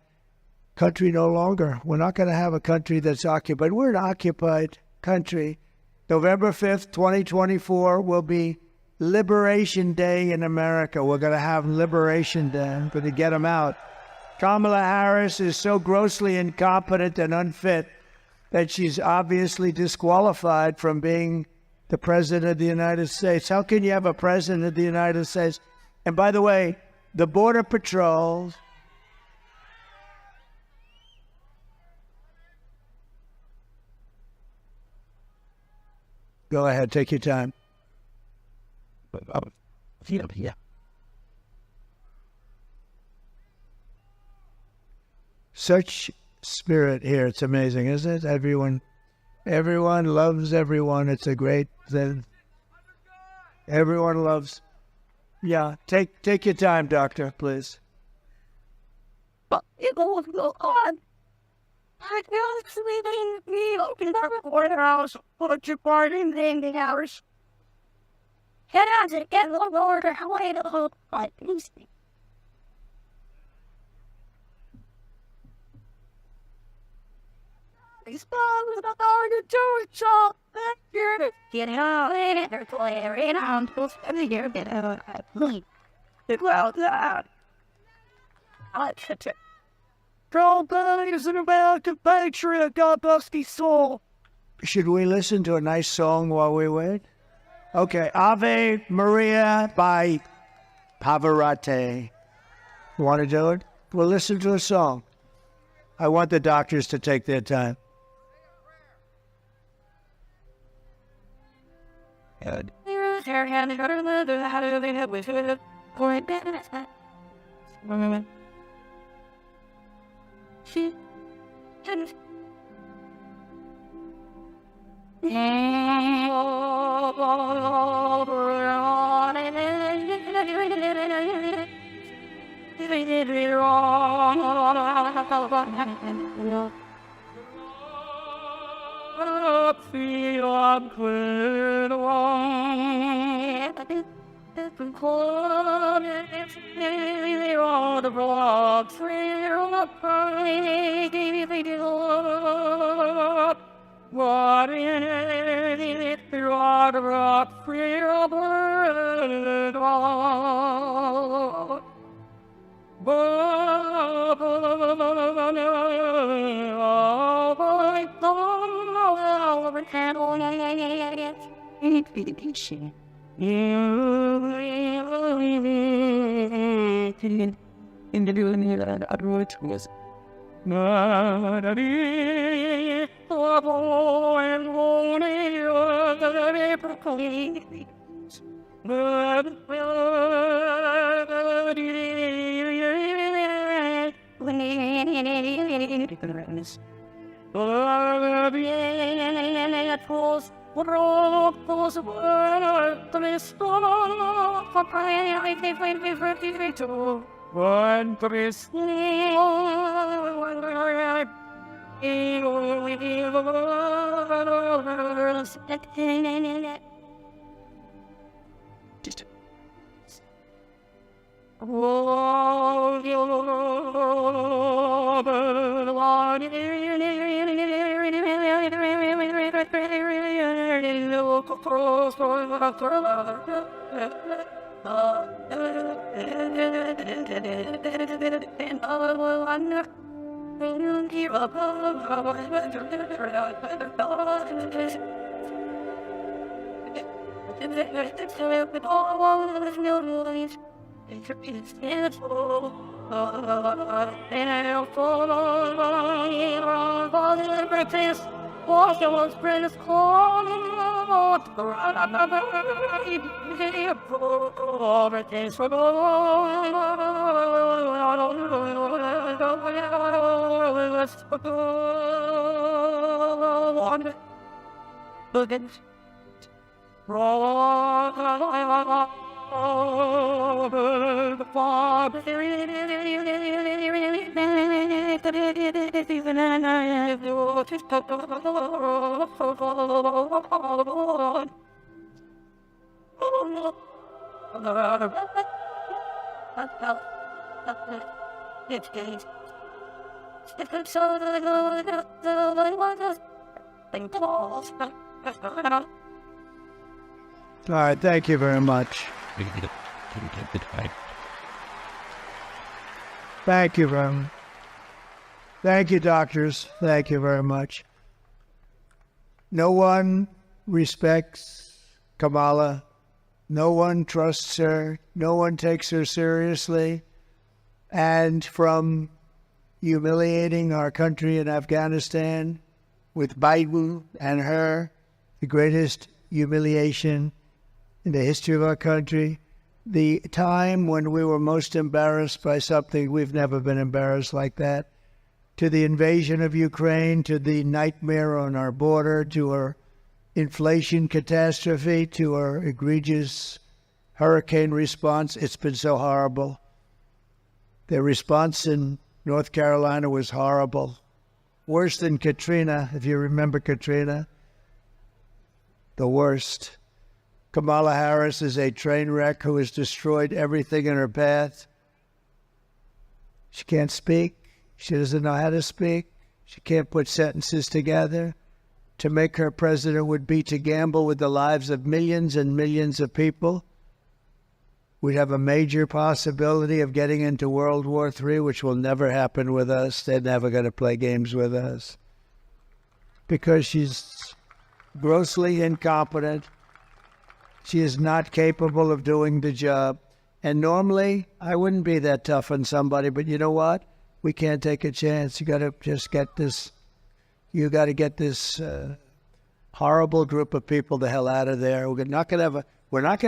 country no longer. We're not going to have a country that's occupied. We're an occupied country. November 5th, 2024 will be Liberation Day in America. We're going to have Liberation Day. We're going to get them out. Kamala Harris is so grossly incompetent and unfit that she's obviously disqualified from being the President of the United States. How can you have a President of the United States? And by the way, the Border Patrol... Go ahead, take your time. Yeah. Such spirit here. It's amazing, isn't it? Everyone loves everyone. It's a great thing. Everyone loves. Yeah, take your time, doctor, please. But it will go on. I can't sleep in the open house. Put your party in the hours. Get out to get the order away the whole fight. These bombs are hard to do it, so get out and they're playing around. Get out. Well, that. Troll is an American patriot. God bless his soul. Should we listen to a nice song while we wait? Okay, Ave Maria by Pavarotti. You want to do it? We'll listen to a song. I want the doctors to take their time. All right, thank you very much. Thank you very much. Thank you, doctors. Thank you very much. No one respects Kamala. No one trusts her. No one takes her seriously. And from humiliating our country in Afghanistan with Biden and her, the greatest humiliation in the history of our country, the time when we were most embarrassed by something, we've never been embarrassed like that, to the invasion of Ukraine, to the nightmare on our border, to our inflation catastrophe, to our egregious hurricane response. It's been so horrible. The response in North Carolina was horrible. Worse than Katrina, if you remember Katrina. The worst. Kamala Harris is a train wreck who has destroyed everything in her path. She can't speak. She doesn't know how to speak. She can't put sentences together. To make her president would be to gamble with the lives of millions and millions of people. We'd have a major possibility of getting into World War III, which will never happen with us. They're never going to play games with us. Because she's grossly incompetent. She is not capable of doing the job. And normally, I wouldn't be that tough on somebody, but you know what? We can't take a chance. You got to just get this, you got to get this horrible group of people the hell out of there. We're not going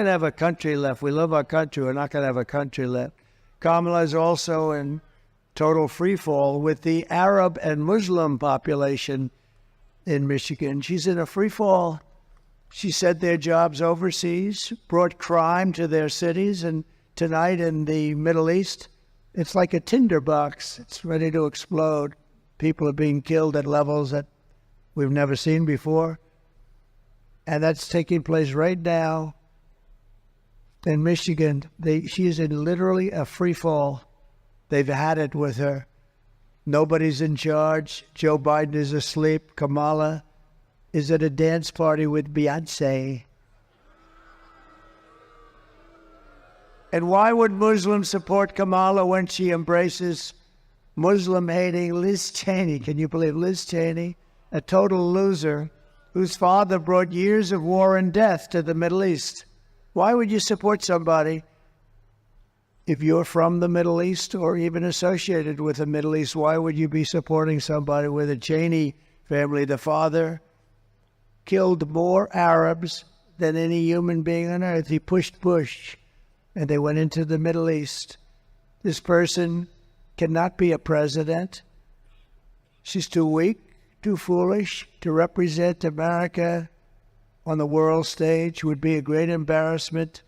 to have a country left. We love our country. We're not going to have a country left. Kamala is also in total freefall with the Arab and Muslim population in Michigan. She's in a freefall. She said their jobs overseas, brought crime to their cities, and tonight in the Middle East, it's like a tinderbox. It's ready to explode. People are being killed at levels that we've never seen before. And that's taking place right now in Michigan. She is in literally a free fall. They've had it with her. Nobody's in charge. Joe Biden is asleep. Kamala is at a dance party with Beyonce. And why would Muslims support Kamala when she embraces Muslim-hating Liz Cheney? Can you believe Liz Cheney, a total loser, whose father brought years of war and death to the Middle East? Why would you support somebody if you're from the Middle East or even associated with the Middle East? Why would you be supporting somebody with a Cheney family? The father killed more Arabs than any human being on earth. He pushed Bush, and they went into the Middle East. This person cannot be a president. She's too weak, too foolish to represent America on the world stage. Would be a great embarrassment.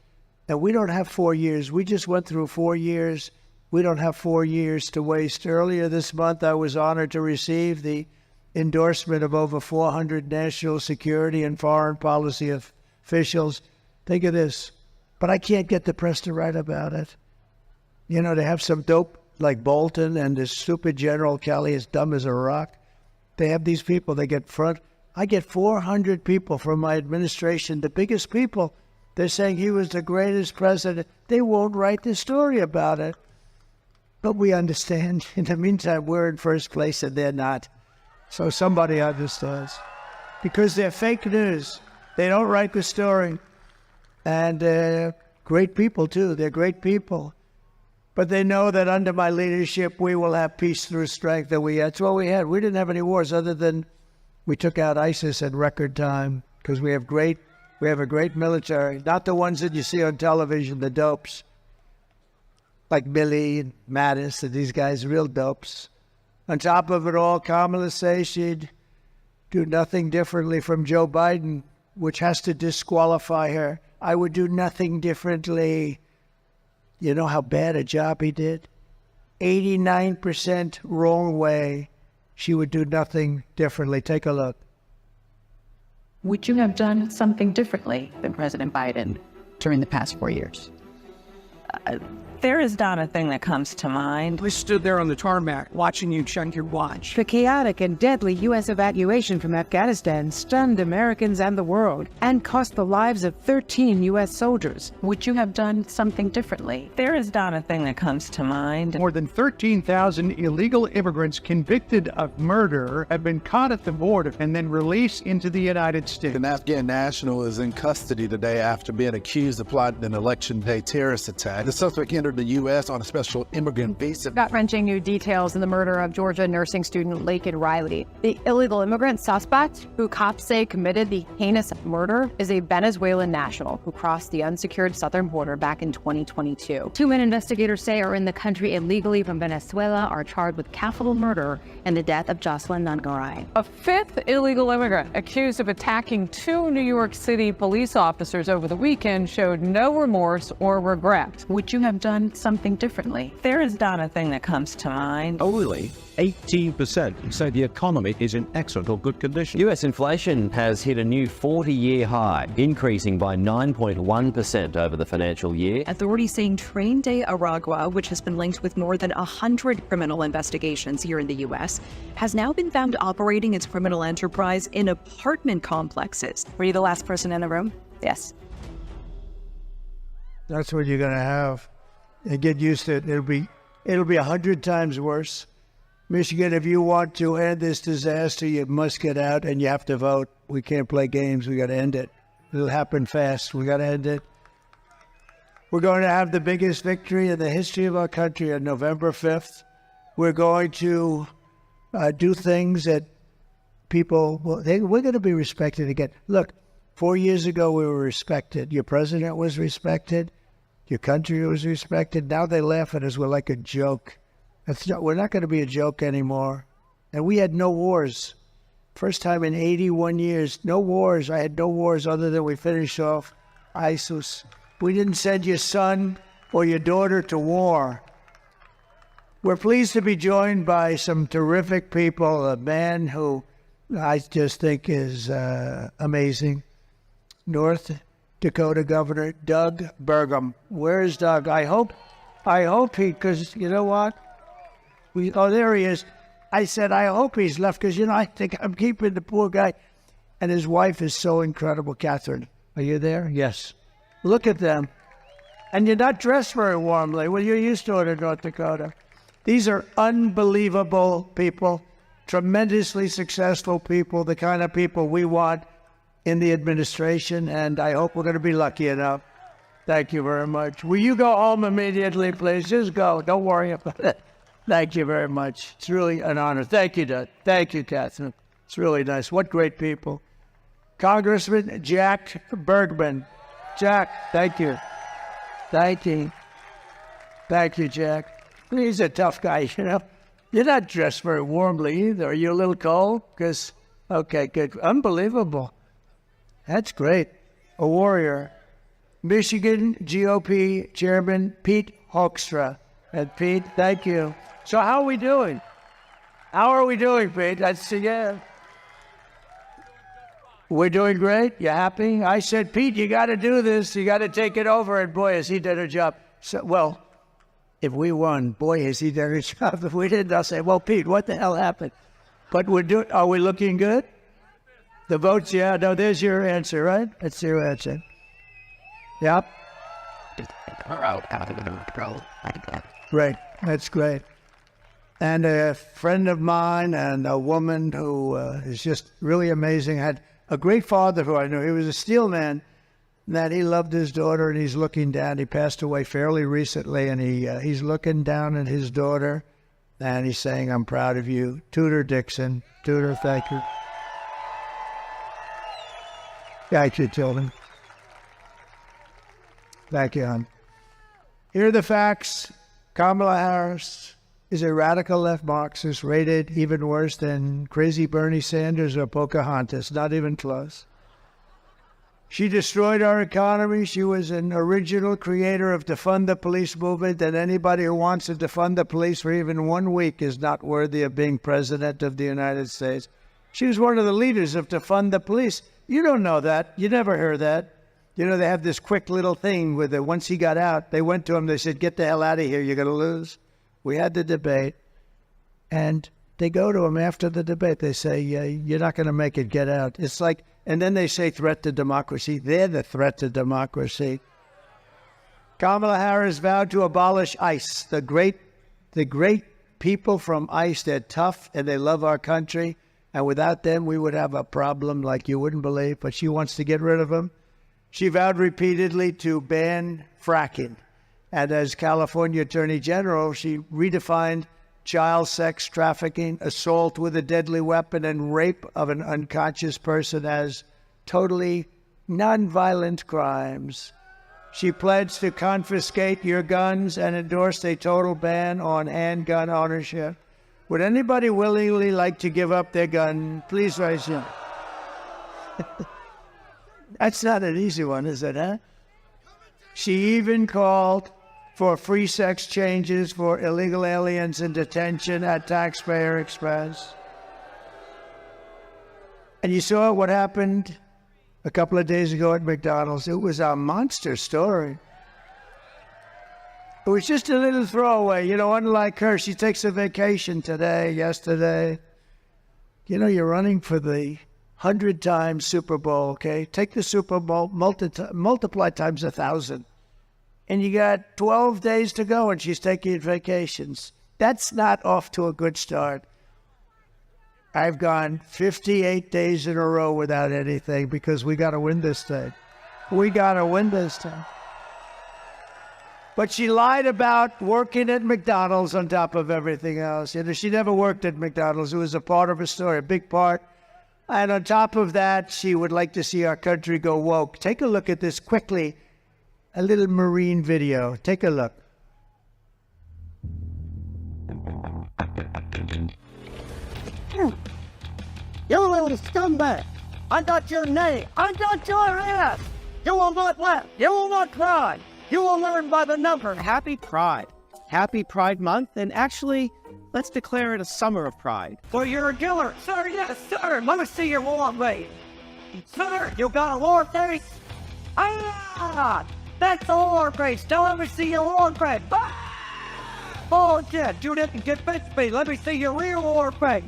And we don't have 4 years. We just went through 4 years. We don't have 4 years to waste. Earlier this month, I was honored to receive the endorsement of over 400 national security and foreign policy officials. Think of this. But I can't get the press to write about it. You know, they have some dope like Bolton and this stupid General Kelly, as dumb as a rock. They have these people, they get front. I get 400 people from my administration, the biggest people. They're saying he was the greatest president. They won't write the story about it. But we understand. In the meantime, we're in first place and they're not. So somebody understands. Because they're fake news. They don't write the story. And great people, too. They're great people. But they know that under my leadership, we will have peace through strength. That's what we had. We didn't have any wars other than we took out ISIS in record time because we have a great military. Not the ones that you see on television, the dopes. like Millie and Mattis and these guys, real dopes. On top of it all, Kamala says she'd do nothing differently from Joe Biden, which has to disqualify her. I would do nothing differently. You know how bad a job he did? 89% wrong way. She would do nothing differently. Take a look. Would you have done something differently than President Biden during the past 4 years? There is not a thing that comes to mind. We stood there on the tarmac watching you check your watch. The chaotic and deadly U.S. evacuation from Afghanistan stunned Americans and the world and cost the lives of 13 U.S. soldiers. Would you have done something differently? There is not a thing that comes to mind. More than 13,000 illegal immigrants convicted of murder have been caught at the border and then released into the United States. An Afghan national is in custody today after being accused of plotting an election day terrorist attack. The suspect entered the U.S. on a special immigrant visa. Gut-wrenching new details in the murder of Georgia nursing student Laken Riley. The illegal immigrant suspect, who cops say committed the heinous murder, is a Venezuelan national who crossed the unsecured southern border back in 2022. Two men investigators say are in the country illegally from Venezuela are charged with capital murder and the death of Jocelyn Nangaray. A fifth illegal immigrant accused of attacking two New York City police officers over the weekend showed no remorse or regret. Would you have done something differently? There is not a thing that comes to mind. Only 18% say the economy is in excellent or good condition. US inflation has hit a new 40-year high, increasing by 9.1% over the financial year. Authorities saying Train de Aragua, which has been linked with more than 100 criminal investigations here in the U.S., has now been found operating its criminal enterprise in apartment complexes. Were you the last person in the room? Yes. That's what you're going to have. And get used to it. It'll be 100 times worse. Michigan, if you want to end this disaster, you must get out and you have to vote. We can't play games. We got to end it. It'll happen fast. We got to end it. We're going to have the biggest victory in the history of our country on November 5th. We're going to do things that people, we're going to be respected again. Look, 4 years ago we were respected. Your president was respected. Your country was respected. Now they laugh at us. We're like a joke. We're not going to be a joke anymore. And we had no wars. First time in 81 years, no wars. I had no wars other than we finished off ISIS. We didn't send your son or your daughter to war. We're pleased to be joined by some terrific people, a man who I just think is amazing. North Dakota Governor Doug Burgum. Where's Doug? I hope he, because you know what? There he is. I said, I hope he's left, because, I think I'm keeping the poor guy. And his wife is so incredible. Catherine, are you there? Yes. Look at them. And you're not dressed very warmly. Well, you're used to it in North Dakota. These are unbelievable people, tremendously successful people, the kind of people we want in the administration, and I hope we're going to be lucky enough. Thank you very much. Will you go home immediately, please? Just go. Don't worry about it. Thank you very much. It's really an honor. Thank you, Doug. Thank you, Catherine. It's really nice. What great people. Congressman Jack Bergman. Jack, thank you. Thank you. Thank you, Jack. He's a tough guy, You're not dressed very warmly either. Are you a little cold? Okay, good. Unbelievable. That's great. A warrior. Michigan GOP Chairman Pete Hoekstra. And Pete, thank you. So how are we doing? How are we doing, Pete? We're doing great. You happy? I said, Pete, you got to do this. You got to take it over. And boy, has he done a job. So, well, if we won, boy, has he done a job. If we didn't, I'll say, well, Pete, what the hell happened? But are we looking good? The votes, yeah. No, there's your answer, right? That's your answer. Yep. Great. That's great. And a friend of mine and a woman who is just really amazing, had a great father who I knew. He was a steel man, that he loved his daughter, and he's looking down. He passed away fairly recently, and he's looking down at his daughter, and he's saying, I'm proud of you. Tudor Dixon. Tudor, thank you. Thank you, children. Thank you, hon. Here are the facts. Kamala Harris is a radical left Marxist, rated even worse than crazy Bernie Sanders or Pocahontas, not even close. She destroyed our economy. She was an original creator of defund the police movement, and anybody who wants to defund the police for even 1 week is not worthy of being president of the United States. She was one of the leaders of defund the police. You don't know that. You never heard that. You know, they have this quick little thing with it. Once he got out, they went to him, they said, get the hell out of here, you're going to lose. We had the debate, and they go to him after the debate. They say, you're not going to make it, get out. It's like, and then they say threat to democracy. They're the threat to democracy. Kamala Harris vowed to abolish ICE. The great people from ICE, they're tough and they love our country. And without them, we would have a problem like you wouldn't believe. But she wants to get rid of them. She vowed repeatedly to ban fracking. And as California Attorney General, she redefined child sex trafficking, assault with a deadly weapon, and rape of an unconscious person as totally nonviolent crimes. She pledged to confiscate your guns and endorsed a total ban on handgun ownership. Would anybody willingly like to give up their gun? Please raise your hand. That's not an easy one, is it, huh? She even called for free sex changes for illegal aliens in detention at taxpayer expense. And you saw what happened a couple of days ago at McDonald's. It was a monster story. It was just a little throwaway. You know, unlike her, she takes a vacation today, yesterday. You know, you're running for the 100 times Super Bowl, okay? Take the Super Bowl, multiply times 1,000. And you got 12 days to go, and she's taking vacations. That's not off to a good start. I've gone 58 days in a row without anything because we got to win this thing. We got to win this thing. But she lied about working at McDonald's on top of everything else. You know, she never worked at McDonald's. It was a part of her story, a big part. And on top of that, she would like to see our country go woke. Take a look at this quickly. A little Marine video. Take a look. You little scumbag! I got your name! I got your ass! You will not laugh! You will not cry! You will learn by the number! Happy Pride. Happy Pride Month, and actually, let's declare it a summer of pride. So you're a killer! Sir, yes, sir! Let me see your war face! Sir, you got a war face? Ah! That's a war face! Don't let me see your war face! Ah! Oh, yeah, you didn't get me! Let me see your real war face!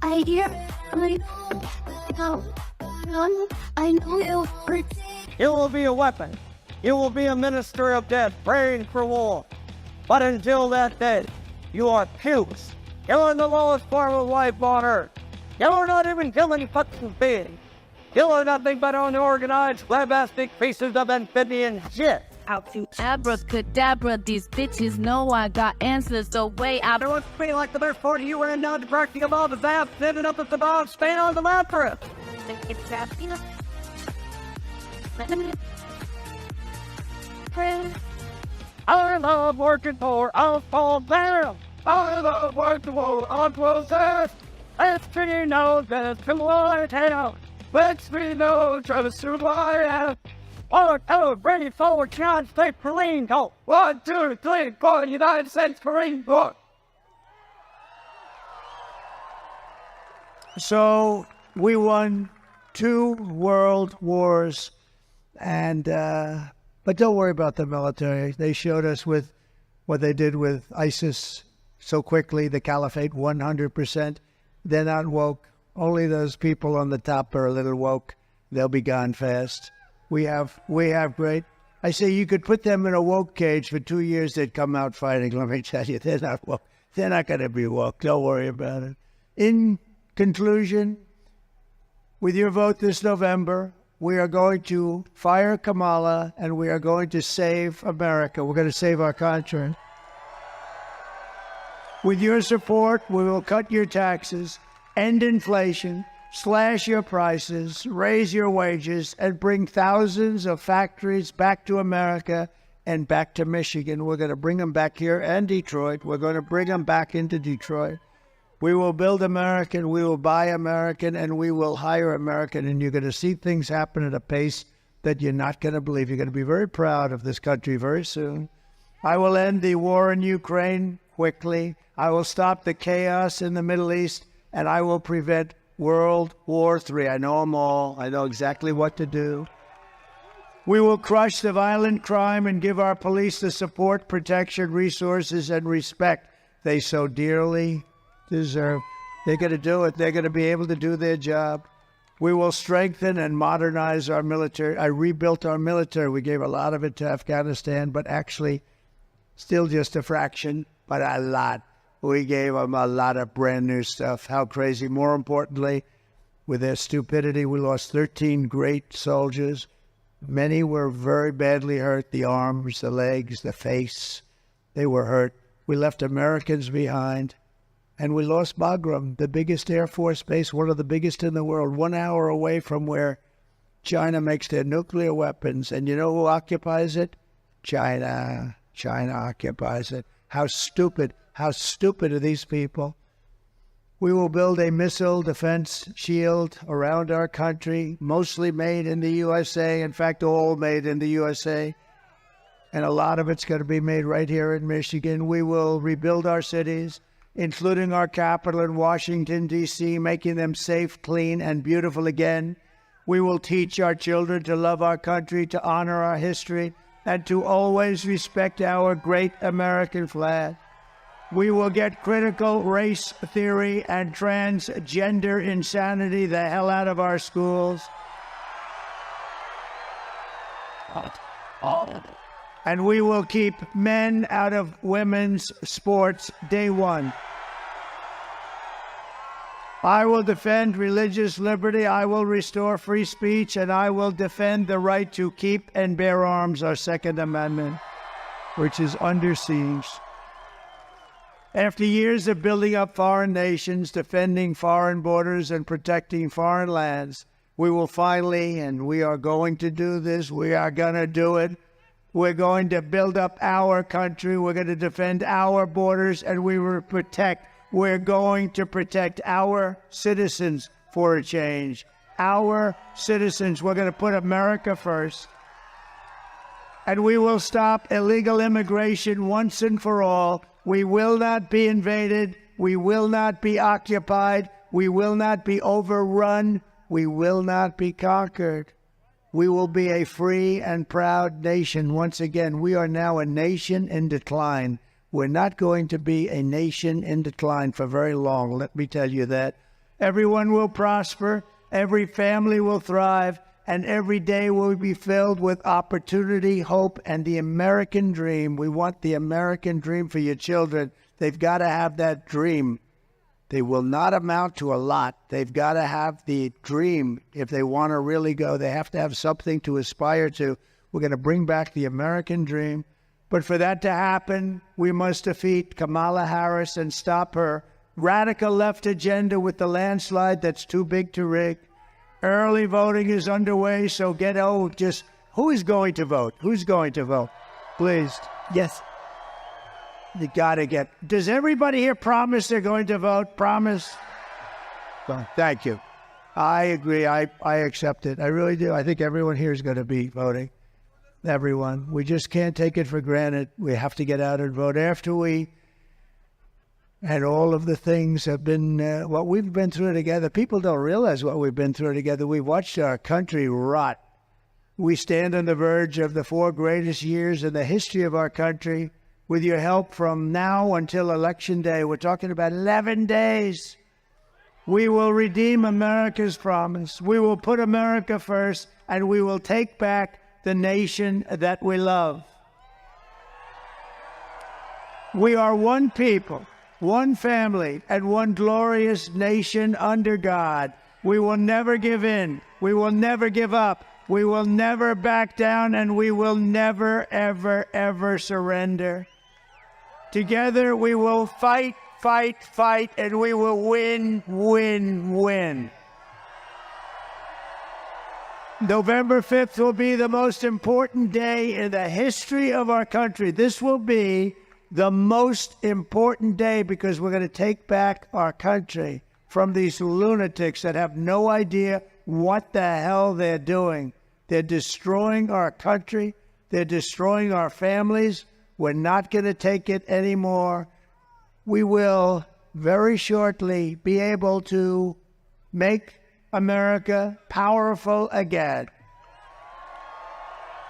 I know you. You will be a weapon. You will be a minister of death, praying for war. But until that day, you are pukes. You are the lowest form of life on earth. You are not even killing fucking beings. You are nothing but unorganized, flabastic pieces of amphibian shit. Abracadabra, these bitches know I got answers the way out. It looks to me like the best part of you ran down to practicing about the zap, sitting up at the bar, staying on the mattress. I love working for a fall down. I love working for a process. Let's me know that it's my town. Let's me know just who I am. 1, 2, ready for United States Marine Corps. 1, 2, 3, 4, United States Marine Corps. So we won 2 world wars, and but don't worry about the military. They showed us with what they did with ISIS so quickly, the caliphate, 100%. They're not woke. Only those people on the top are a little woke. They'll be gone fast. We have great. I say you could put them in a woke cage for 2 years, they'd come out fighting. Let me tell you, they're not woke. They're not going to be woke. Don't worry about it. In conclusion, with your vote this November, we are going to fire Kamala and we are going to save America. We're going to save our country. With your support, we will cut your taxes, end inflation, slash your prices, raise your wages, and bring thousands of factories back to America and back to Michigan. We're going to bring them back here and Detroit. We're going to bring them back into Detroit. We will build American, we will buy American, and we will hire American. And you're going to see things happen at a pace that you're not going to believe. You're going to be very proud of this country very soon. I will end the war in Ukraine quickly. I will stop the chaos in the Middle East, and I will prevent World War III. I know them all. I know exactly what to do. We will crush the violent crime and give our police the support, protection, resources, and respect they so dearly deserve. They're going to do it. They're going to be able to do their job. We will strengthen and modernize our military. I rebuilt our military. We gave a lot of it to Afghanistan, but actually still just a fraction, but a lot. We gave them a lot of brand new stuff. How crazy. More importantly, with their stupidity, we lost 13 great soldiers. Many were very badly hurt, the arms, the legs, the face. They were hurt. We left Americans behind. And we lost Bagram, the biggest Air Force base, one of the biggest in the world, 1 hour away from where China makes their nuclear weapons. And you know who occupies it? China. China occupies it. How stupid are these people? We will build a missile defense shield around our country, mostly made in the USA. In fact, all made in the USA. And a lot of it's going to be made right here in Michigan. We will rebuild our cities, including our capital in Washington, D.C., making them safe, clean, and beautiful again. We will teach our children to love our country, to honor our history, and to always respect our great American flag. We will get critical race theory and transgender insanity the hell out of our schools. And we will keep men out of women's sports day one. I will defend religious liberty, I will restore free speech, and I will defend the right to keep and bear arms, our Second Amendment, which is under siege. After years of building up foreign nations, defending foreign borders, and protecting foreign lands, we will finally, and we are going to do this, we are going to do it. We're going to build up our country. We're going to defend our borders, and we're going to protect our citizens for a change. Our citizens. We're going to put America first. And we will stop illegal immigration once and for all. We will not be invaded. We will not be occupied. We will not be overrun. We will not be conquered. We will be a free and proud nation. Once again, we are now a nation in decline. We're not going to be a nation in decline for very long, let me tell you that. Everyone will prosper, every family will thrive, and every day will be filled with opportunity, hope, and the American dream. We want the American dream for your children. They've got to have that dream. They will not amount to a lot. They've got to have the dream. If they want to really go, they have to have something to aspire to. We're going to bring back the American dream. But for that to happen, we must defeat Kamala Harris and stop her radical left agenda with the landslide that's too big to rig. Early voting is underway, so who is going to vote? Who's going to vote? Please. Yes. You got to get... Does everybody here promise they're going to vote? Promise? Well, thank you. I agree. I accept it. I really do. I think everyone here is going to be voting. Everyone. We just can't take it for granted. We have to get out and vote. After we had all of the things have been... what we've been through together, people don't realize what we've been through together. We've watched our country rot. We stand on the verge of the 4 greatest years in the history of our country. With your help from now until Election Day, we're talking about 11 days. We will redeem America's promise. We will put America first, and we will take back the nation that we love. We are one people, one family, and one glorious nation under God. We will never give in. We will never give up. We will never back down, and we will never, ever, ever surrender. Together we will fight, fight, fight, and we will win, win, win. November 5th will be the most important day in the history of our country. This will be the most important day because we're going to take back our country from these lunatics that have no idea what the hell they're doing. They're destroying our country. They're destroying our families. We're not going to take it anymore. We will very shortly be able to make America powerful again.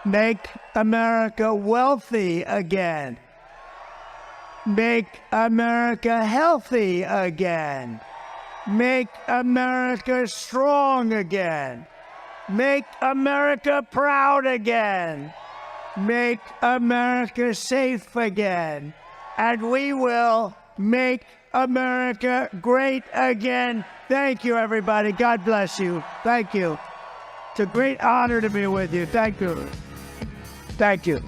Make America wealthy again. Make America healthy again. Make America strong again. Make America proud again. Make America safe again. And we will make America great again. Thank you, everybody. God bless you. Thank you. It's a great honor to be with you. Thank you. Thank you.